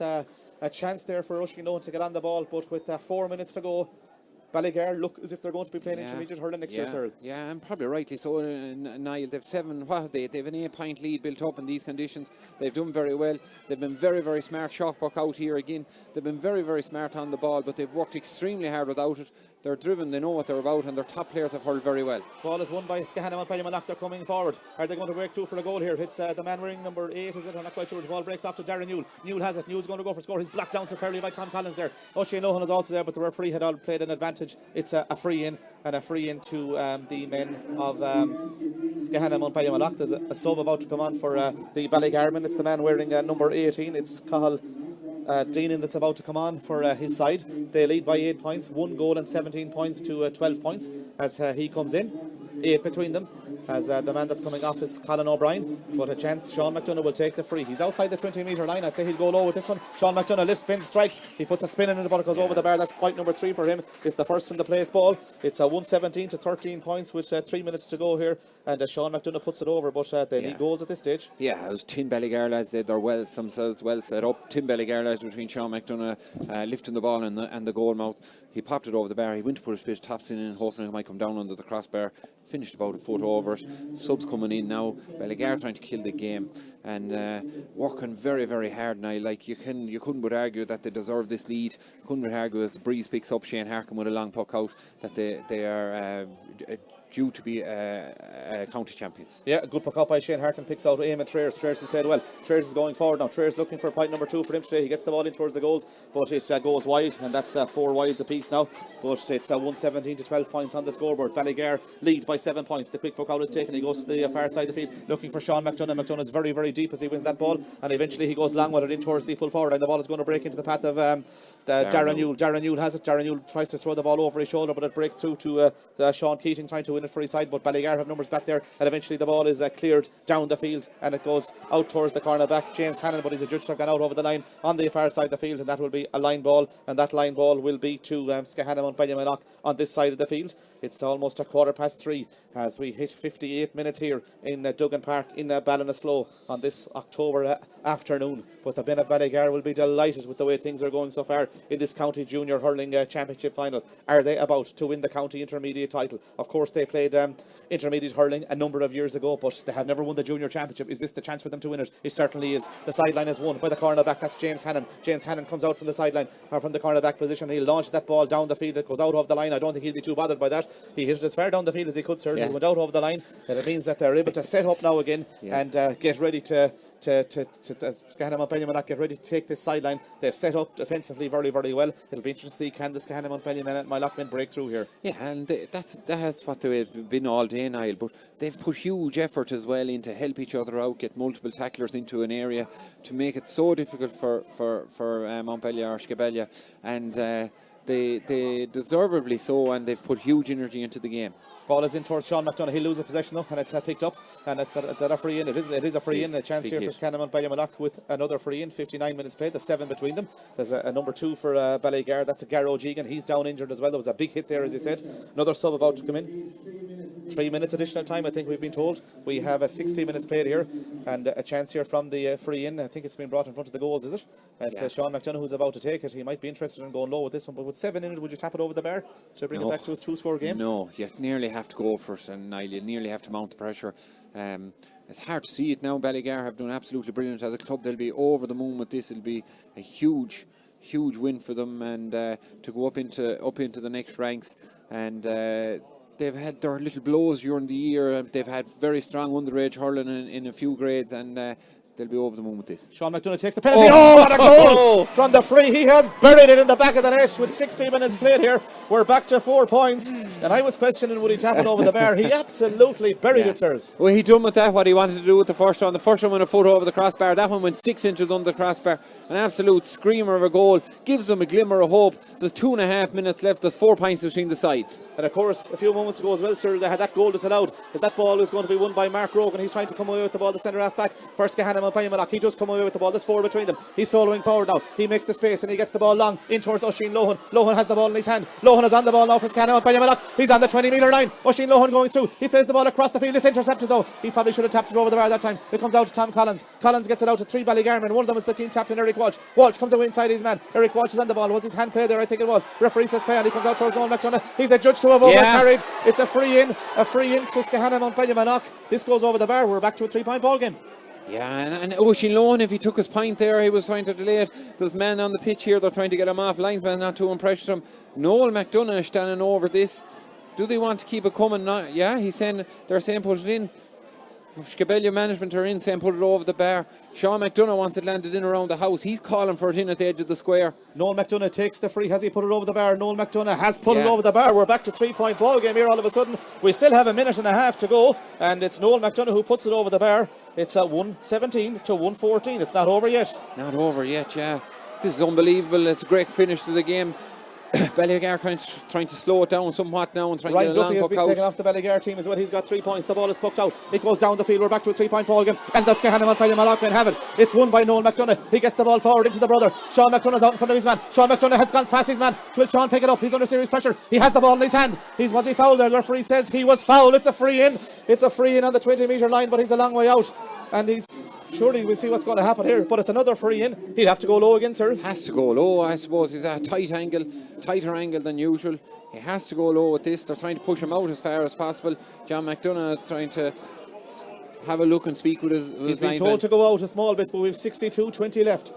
S2: a chance there for Oisin Lohan to get on the ball. But with 4 minutes to go, Ballygar look as if they're going to be playing intermediate hurling next year, sir.
S1: Yeah, and probably rightly so. Niall, they've 7. What have they? They've an 8-point lead built up in these conditions. They've done very well. They've been very, very smart. Shock puck out here again. They've been very, very smart on the ball, but they've worked extremely hard without it. They're driven, they know what they're about, and their top players have hurled very well. Ball
S2: is won by Skehana Mountbellew. They're coming forward. Are they going to break 2 for a goal here? It's the man wearing number 8, is it? I'm not quite sure. The ball breaks off to Darren Newell. Newell has it. Newell's going to go for score. He's blocked down superbly by Tom Collins there. Oisin Lohan is also there, but the referee had all played an advantage. It's a free in, and a free in to the men of Skehana Mountbellew. There's a sub about to come on for the Ballygarman. It's the man wearing number 18. It's Cathal Deanan that's about to come on for his side. They lead by 8 points, 1 goal and 17 points to 12 points as he comes in. 8 between them. as the man that's coming off is Colin O'Brien, but a chance Sean McDonough will take the free. He's outside the 20-metre line. I'd say he'll go low with this one. Sean McDonough lifts, spins, strikes. He puts a spin in the ball, it goes over the bar. That's point number 3 for him. It's the first from the place ball. It's 117 to 13 points with 3 minutes to go here, and Sean McDonough puts it over, but they need goals at this stage.
S1: Yeah, it was Tin Ballygar lads. They're themselves well set up. Tin Ballygar lads between Sean McDonough lifting the ball and the goal mouth. He popped it over the bar. He went to put his bit of tops in and hoping it might come down under the crossbar. Finished about a foot over it. Subs coming in now. Ballygar trying to kill the game and working very, very hard now. Like you couldn't but argue that they deserve this lead. Couldn't but argue as the breeze picks up Shane Harkin with a long puck out that they are due to be county champions.
S2: Yeah, a good puck up by Shane Harkin, picks out Eamon Traers. Traers has played well. Traers is going forward now. Traers looking for point number 2 for him today. He gets the ball in towards the goals, but it goes wide, and that's 4 wides apiece now. But it's 117 to 12 points on the scoreboard. Ballygar lead by 7 points. The quick puck out is taken. He goes to the far side of the field looking for Sean McDonough. McDonough's very, very deep as he wins that ball, and eventually he goes long with it in towards the full forward, and the ball is going to break into the path of Darren Newell. Darren Newell has it. Darren Newell tries to throw the ball over his shoulder, but it breaks through to Sean Keating trying to win it for his side, but Ballygar have numbers back there, and eventually the ball is cleared down the field and it goes out towards the corner back James Hannon, but he's adjudged to have gone out over the line on the far side of the field, and that will be a line ball, and that line ball will be to Skehana Mountbellew on this side of the field. It's almost 3:15 as we hit 58 minutes here in Duggan Park in Ballinasloe on this October afternoon. But the Ben of Ballygar will be delighted with the way things are going so far in this county junior hurling championship final. Are they about to win the county intermediate title? Of course they played intermediate hurling a number of years ago, but they have never won the junior championship. Is this the chance for them to win it? It certainly is. The sideline is won by the cornerback. That's James Hannon. James Hannon comes out from the sideline or from the cornerback position. He'll launch that ball down the field. It goes out of the line. I don't think he'll be too bothered by that. He hit it as far down the field as he could, certainly. Went out over the line, and it means that they're able to set up now again and get ready to as Skehana Mountbellew get ready to take this sideline. They've set up defensively very, very well. It'll be interesting to see can the Skehana Mountbellew break through here.
S1: Yeah, and that's what they've been all day, Niall, but they've put huge effort as well into help each other out, get multiple tacklers into an area to make it so difficult for Mountbellew or Skebellia, and they deservedly so, and they've put huge energy into the game.
S2: Ball is in towards Sean McDonough. He'll lose a possession though, and it's picked up, and it's a free in. It is a free in. A chance here for Skehana Mountbellew with another free in. 59 minutes played. There's 7 between them. There's a number 2 for Ballygar. That's a Garrow Jegan. He's down injured as well. There was a big hit there, as you said. Another sub about to come in. 3 minutes additional time, I think we've been told. We have a 60 minutes played here, and a chance here from the free in. I think it's been brought in front of the goals, is it? It's Sean McDonough who's about to take it. He might be interested in going low with this one, but with 7 in it, would you tap it over the bar to bring it back to a 2-score game?
S1: No, you nearly have to go for it, and Niall, you nearly have to mount the pressure. It's hard to see it now. Ballygar have done absolutely brilliant as a club. They'll be over the moon with this. It'll be a huge win for them, and to go up into the next ranks. And they've had their little blows during the year. They've had very strong underage hurling in a few grades, and they'll be over the moon with this.
S2: Sean McDonough takes the penalty. Oh, what a goal from the free. He has buried it in the back of the net with 60 minutes played here. We're back to 4 points. And I was questioning would he tap it over the bar. He absolutely buried it, sir.
S1: Well, he done with that what he wanted to do with the first one. The first one went a foot over the crossbar. That one went 6 inches under the crossbar. An absolute screamer of a goal. Gives them a glimmer of hope. There's 2.5 minutes left. There's 4 points between the sides.
S2: And of course, a few moments ago as well, sir, they had that goal disallowed. As that ball is going to be won by Mark Rogan. He's trying to come away with the ball, the centre half back. First Skehana Mountbellew. He does come away with the ball. There's 4 between them. He's soloing forward now. He makes the space and he gets the ball long in towards Oisin Lohan. Lohan has the ball in his hand. Lohan is on the ball now for Skehana Mountbellew. He's on the 20-metre line. Oisin Lohan going through. He plays the ball across the field. It's intercepted though. He probably should have tapped it over the bar that time. It comes out to Tom Collins. Collins gets it out to 3 Ballygarmen. One of them is the keen captain, Eric Walsh. Walsh comes away inside his man. Eric Walsh is on the ball. Was his hand play there? I think it was. Referee says play, and he comes out towards Noel McDonough. He's adjudged to have overcarried. It's a free in to Skehana Mountbellew. This goes over the bar. We're back to a 3-point ball game.
S1: Yeah, and Oisin Lohan, if he took his point there, he was trying to delay it. There's men on the pitch here, they're trying to get him off. Linesman not too impressed with him. Noel McDonough is standing over this. Do they want to keep it coming? Yeah, they're saying put it in. Skebellia management are in saying put it over the bar. Sean McDonough wants it landed in around the house. He's calling for it in at the edge of the square.
S2: Noel McDonough takes the free. Has he put it over the bar? Noel McDonough has put it over the bar. We're back to 3-point ball game here all of a sudden. We still have 1.5 minutes to go, and it's Noel McDonough who puts it over the bar. It's at 1:17 to 1:14. It's not over yet.
S1: Not over yet, yeah. This is unbelievable. It's a great finish to the game. Ballygar trying to slow it down somewhat now and trying to
S2: Ryan
S1: get a
S2: Duffy
S1: long
S2: has been
S1: puck
S2: taken
S1: out.
S2: off the Ballygar team as well. He's got 3 points. The ball is pucked out. It goes down the field. We're back to a 3-point ball game. And the Skehana Mountbellew Malaccan have it. It's won by Noel McDonough. He gets the ball forward into the brother. Sean McDonough's out in front of his man. Sean McDonough has gone past his man. Will Sean pick it up? He's under serious pressure. He has the ball in his hand. Was he fouled there? The referee says he was fouled. It's a free in. It's a free in on the 20-metre line, but he's a long way out. And surely we'll see what's going to happen here. But it's another free in. He'd have to go low again, sir.
S1: Has to go low, I suppose. He's at a tighter angle than usual. He has to go low with this. They're trying to push him out as far as possible. John McDonough is trying to have a look and speak with his
S2: He's been told to go out a small bit, but we've 62-20 left.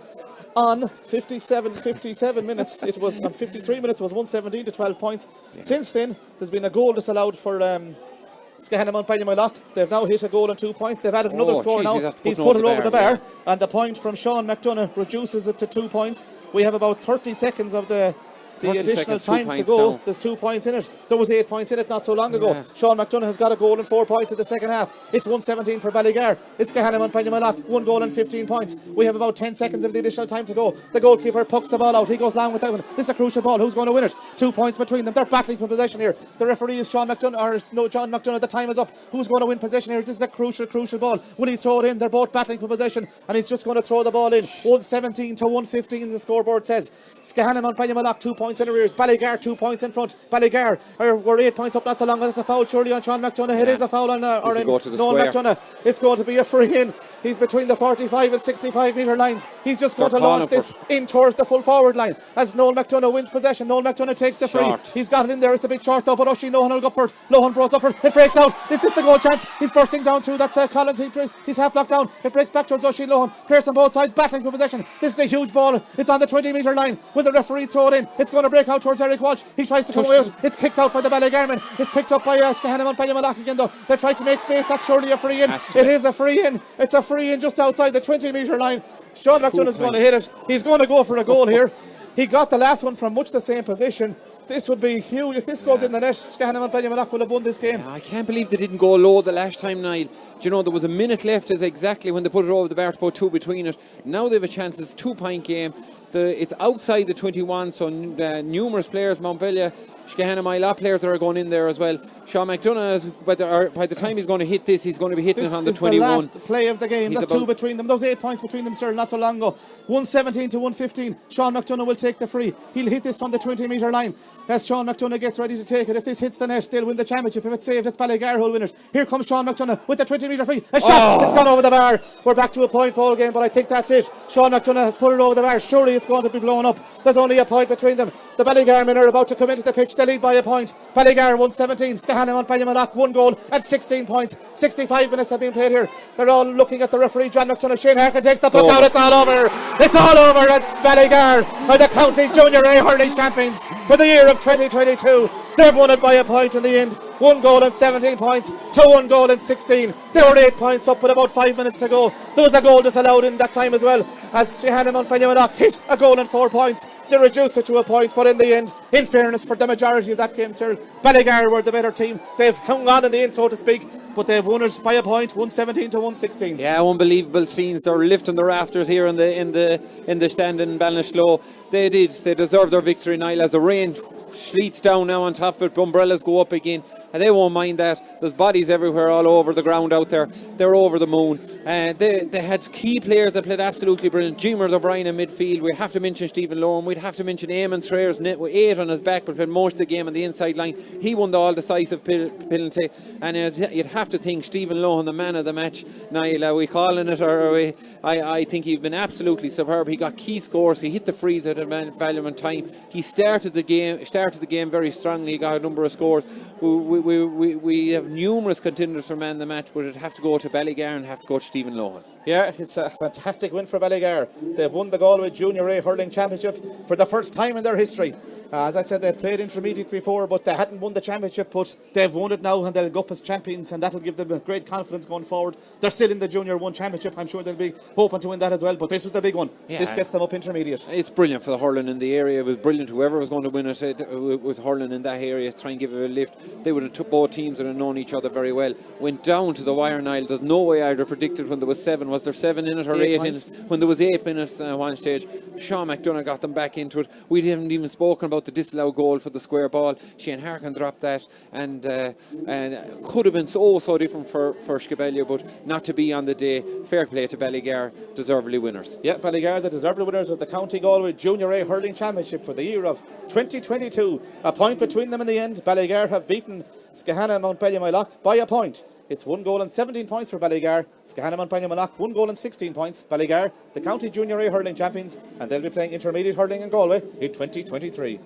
S2: On 57 minutes, it was on 53 minutes, it was 117 to 12 points. Yeah. Since then, there's been a goal disallowed for Skehana Mountbellew Moylough. They've now hit a goal and 2 points. They've added another score now. He's put it over the bar, and the point from Sean McDonough reduces it to 2 points. We have about 30 seconds of the additional time to go. Down. There's 2 points in it. There was 8 points in it not so long ago. Yeah. Sean McDonough has got a goal and 4 points in the second half. It's 117 for Ballygar. It's Skehana Mountbellew Moylough, 1 goal and 15 points. We have about 10 seconds of the additional time to go. The goalkeeper pucks the ball out. He goes long with that one. This is a crucial ball. Who's going to win it? 2 points between them. They're battling for possession here. The referee is John McDonough. The time is up. Who's going to win possession here? This is a crucial ball. Will he throw it in? They're both battling for possession, and he's just going to throw the ball in. 117 to 115 the scoreboard says. Skehana Mountbellew Moylough 2 points in arrears. Ballygar 2 points in front. Ballygar were 8 points up not so long. It's a foul surely on Sean McDonough. Yeah. It is a foul on Noel McDonough. It's going to be a free in. He's between the 45 and 65 metre lines. He's just going to launch this in towards the full forward line as Noel McDonough wins possession. Noel McDonough takes the free. He's got it in there. It's a bit short though, but Oisin Lohan will go for it. Lohan brought up for it. It breaks out. Is this the goal chance? He's bursting down through. That's Collins. He's half blocked down. It breaks back towards Oisin Lohan. Players on both sides battling for possession. This is a huge ball. It's on the 20 metre line. Will the referee throw it in? It's going to break out towards Eric Walsh. He tries to come out. It's kicked out by the Ballygar men. It's picked up by Skehana Mountbellew Moylough again though. They try to make space. That's surely a free in. It is a free in. It's a free in just outside the 20 metre line. Sean McDonough is going to hit it. He's going to go for a goal here. He got the last one from much the same position. This would be huge. If this goes in the net, Skehana Mountbellew Moylough will have won this game.
S1: I can't believe they didn't go low the last time, Niall. Do you know, there was a minute left is exactly when they put it over the bar to put 2 between it. Now they have a chance. It's a 2-point game. It's outside the 21, so numerous players, Mountbellew, Skehana Moylough players are going in there as well. Sean McDonough, by the time he's going to hit this, he's going to be hitting it on the 21.
S2: This is the last play of the game. There's 2 between them. Those 8 points between them, sir, not so long ago. 117 to 115. Sean McDonough will take the free. He'll hit this from the 20 metre line as Sean McDonough gets ready to take it. If this hits the net, they'll win the championship. If it's saved, it's Ballygar who'll win it. Here comes Sean McDonough with the 20 metre free. A shot! It's gone over the bar. We're back to a point ball game, but I think that's it. Sean McDonough has put it over the bar. Surely it's going to be blown up. There's only a point between them. The Ballygar men are about to come into the pitch. They lead by a point. Ballygar 117. Skehana Mountbellew Moylough 1 goal and 16 points. 65 minutes have been played here. They're all looking at the referee, John McDonough. Shane Harkin takes the puck out. It's all over. It's all over. It's Ballygar are the county junior A hurling champions for the year of 2022. They've won it by a point in the end. 1 goal and 17 points to 1 goal and 16. They were 8 points up with about 5 minutes to go. There was a goal disallowed in that time as well as Skehana Mountbellew Moylough hit a goal and 4 points. They reduced it to a point, but in the end, in fairness for the majority of that game, sir, Ballygar were the better team. They've hung on in the end, so to speak, but they've won it by a point, 117 to 116.
S1: Yeah, unbelievable scenes. They're lifting the rafters here in the stand in Ballinasloe. They deserved their victory, Niall, as the rain sleets down now on top of it. Umbrellas go up again, and they won't mind that. There's bodies everywhere all over the ground out there. They're over the moon. They had key players that played absolutely brilliant. Jimmer O'Brien in midfield. We have to mention Stephen Lohan. We'd have to mention Eamon Trayers with 8 on his back, but played most of the game on the inside line. He won the all-decisive penalty, and you'd have to think Stephen Lohan, the man of the match. Niall, are we calling it, or are we? I think he's been absolutely superb. He got key scores. He hit the freeze at a valuable time. He started the game very strongly. He got a number of scores. We have numerous contenders for man of the match, but it'd have to go to Ballygar and have to go to Stephen Lohan.
S2: Yeah, it's a fantastic win for Ballygar. They've won the Galway Junior A Hurling Championship for the first time in their history. As I said, they played intermediate before, but they hadn't won the championship, but they've won it now and they'll go up as champions, and that'll give them a great confidence going forward. They're still in the Junior 1 championship. I'm sure they'll be hoping to win that as well, but this was the big one. Yeah, this gets them up intermediate.
S1: It's brilliant for the hurling in the area. It was brilliant. Whoever was going to win it with hurling in that area, try and give it a lift. They would both teams that have known each other very well. Went down to the wire, Niall. There's no way I'd have predicted when there was 7. Was there 7 in it or 8 in it? When there was 8 minutes at one stage, Sean McDonough got them back into it. We haven't even spoken about the disallowed goal for the square ball. Shane Harkin dropped that, and could have been so different for Mountbellew, but not to be on the day. Fair play to Ballygar, deservedly winners.
S2: Yeah, Ballygar, the deserved winners of the County Galway Junior A Hurling Championship for the year of 2022. A point between them in the end. Ballygar have beaten Skehana Mountbellew Moylough by a point. It's 1 goal and 17 points for Ballygar. Skehana Mountbellew Moylough 1 goal and 16 points. Ballygar, the County Junior A Hurling Champions, and they'll be playing intermediate hurling in Galway in 2023.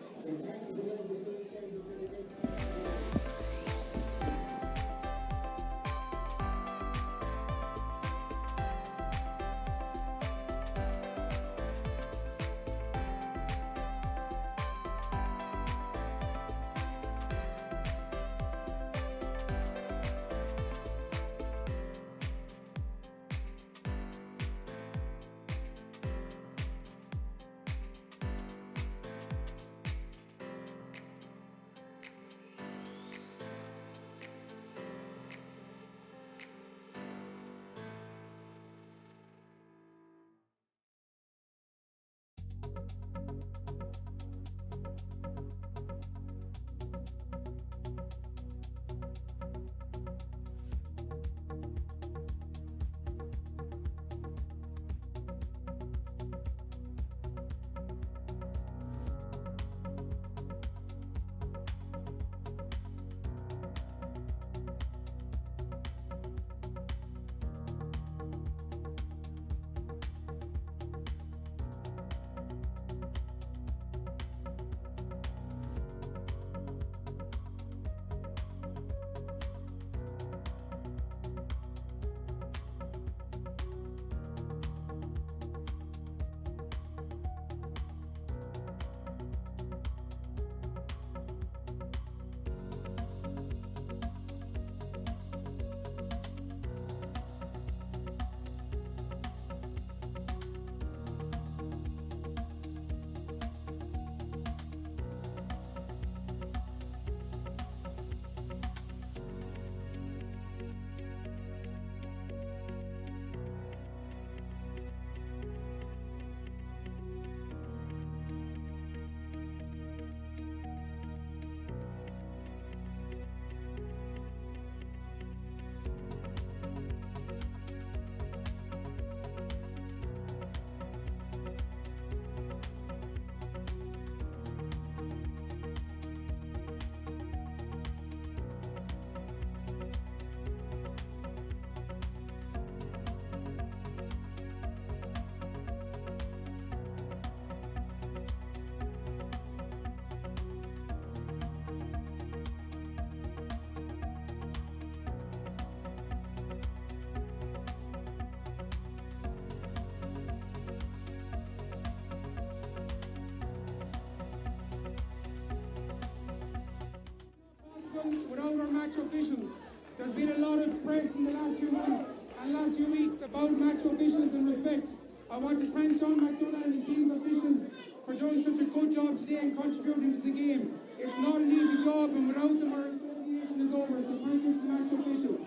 S4: Without our match officials, there's been a lot of press in the last few months and last few weeks about match officials and respect. I want to thank John McDonough and his team of officials for doing such a good job today and contributing to the game. It's not an easy job, and without them our association is over, so thank you to match officials.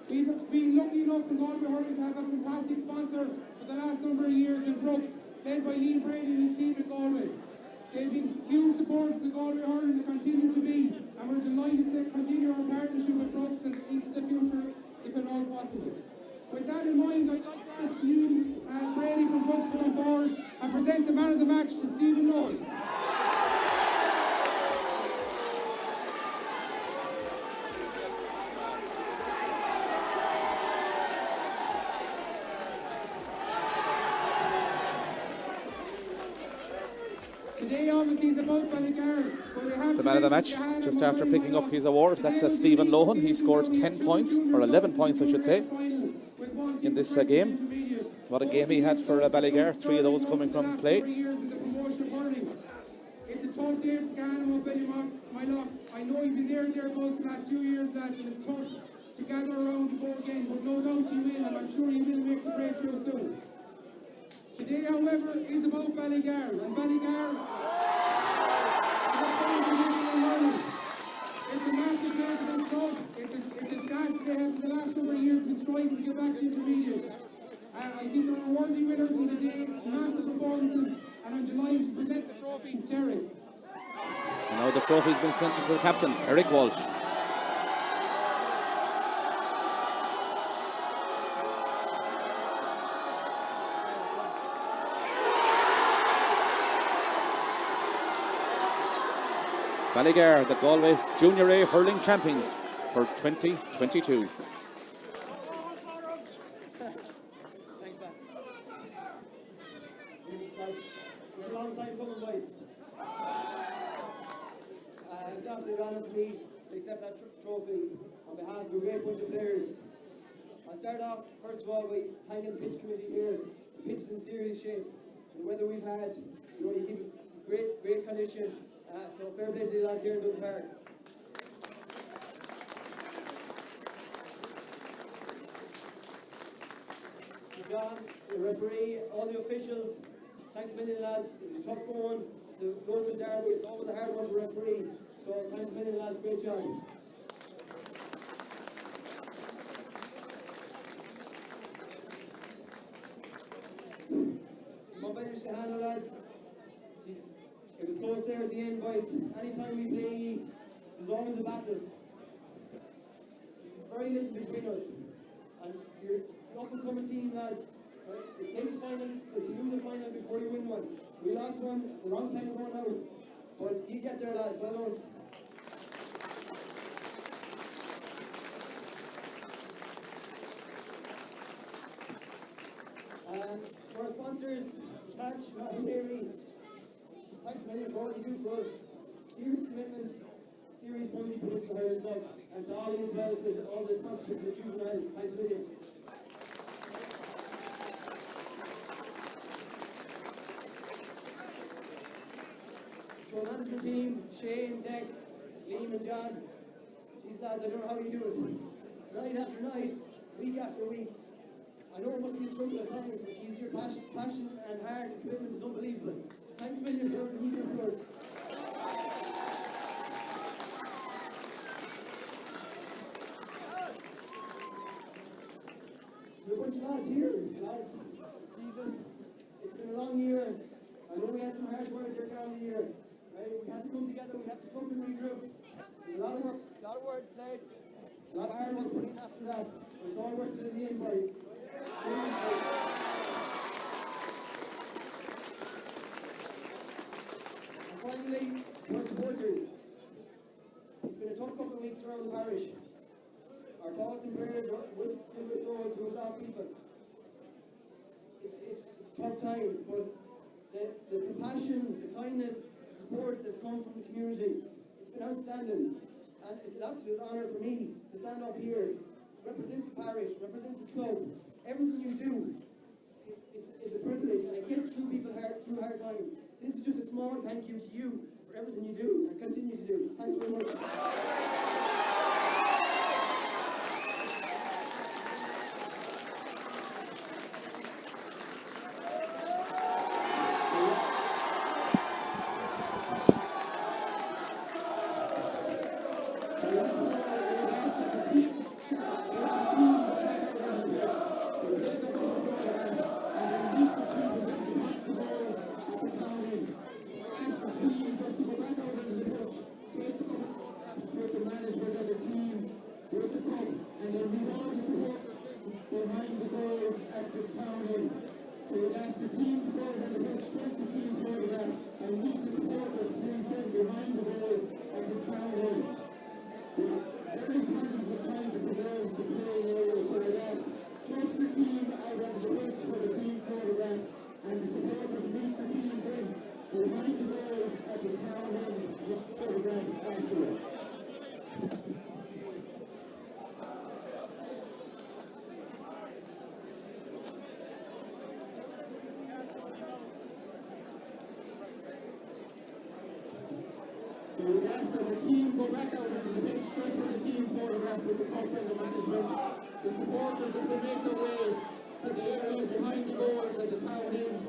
S4: We've been lucky enough in Galway Hurling to have a fantastic sponsor for the last number of years in Brooks, led by Lee Brady and his team at Galway. They've been huge supporters of Galway Hurling and continue to be, and we're delighted to continue our partnership with Brooks and into the future, if at all possible. With that in mind, I'd like to ask you, Brady from Brooks, to come forward and present the man of the match to Stephen Lloyd. Today obviously is about Ballygar, but we have
S2: The man of the match, just after picking up his award, that's Stephen Lohan. He scored 10 points, or 11 points I should say, in this game. What a game he had for Ballygar, 3 of those coming from play.
S4: It's a tough day for Skehana, Moylough. I know you've been there and thereabouts the last few years, lads, and it's tough to gather around and go again, but no doubt you will, and I'm sure you will make the breakthrough soon. Today, however, is about Ballygar, and Ballygar It's a massive day for this club. It's a task they have for the last number of years been striving to get back to intermediate. I think there are worthy winners in the day, massive performances, and I'm delighted to present the trophy to Terry.
S2: And now the trophy's been presented to the captain, Eric Walsh. Ballygar, the Galway Junior A hurling champions for 2022.
S5: It's a long time coming, boys. It's absolutely an honour for me to accept that trophy on behalf of a great bunch of players. I'll start off, first of all, by thanking the pitch committee here. The pitch is in serious shape. The weather we've had, you keep it great condition. So fair play to the lads here in Dublin Park. John, the referee, all the officials, thanks a million, lads. It's a tough going. It's a local derby. It's always a hard one to referee. So thanks a million, lads. Great job. Mountbellew, Skehana, lads. Jeez, it was close there at the end, boys. Anytime we play, there's always a battle. It's very little between us. And you're an up-and-coming team, lads. It takes a final, to lose a final before you win one. We lost one, it's a long time ago now. But you get there, lads. Well done. And to our sponsors, Satch, Not Dairy, thanks a million for all you do for us. Serious commitment, serious money you put into the Irish club. And to all you as well, all the sponsorship of the juveniles, thanks a million. To our management team, Shane, Deck, Liam and John. These lads, I don't know how you do it. Night after night, week after week. I know it must be a struggle at times, but geez, your passion and heart and commitment is unbelievable. Thanks a million for everything you do for us. So a bunch of lads here, lads. Jesus, it's been a long year. I know we had some hard words here down the year. Right? We had to come together, we had to talk and regroup. There's a lot of work, a lot of words said, a lot of hard work put in after that. But it's all worth it in the end, boys. And finally, to our supporters. It's been a tough couple of weeks around the parish. Our thoughts and prayers are with those who have lost people. It's tough times, but the compassion, the kindness, the support that's come from the community, it's been outstanding. And it's an absolute honour for me to stand up here, represent the parish, represent the club. Everything you do, it's a privilege, and it gets through people through hard times. This is just a small thank you to you for everything you do and continue to do. Thanks very much.
S3: So we ask that the team go back out into the pitch, just for the team photograph with the cup and the management. The supporters, as they make their way to the area behind the goals at the town end,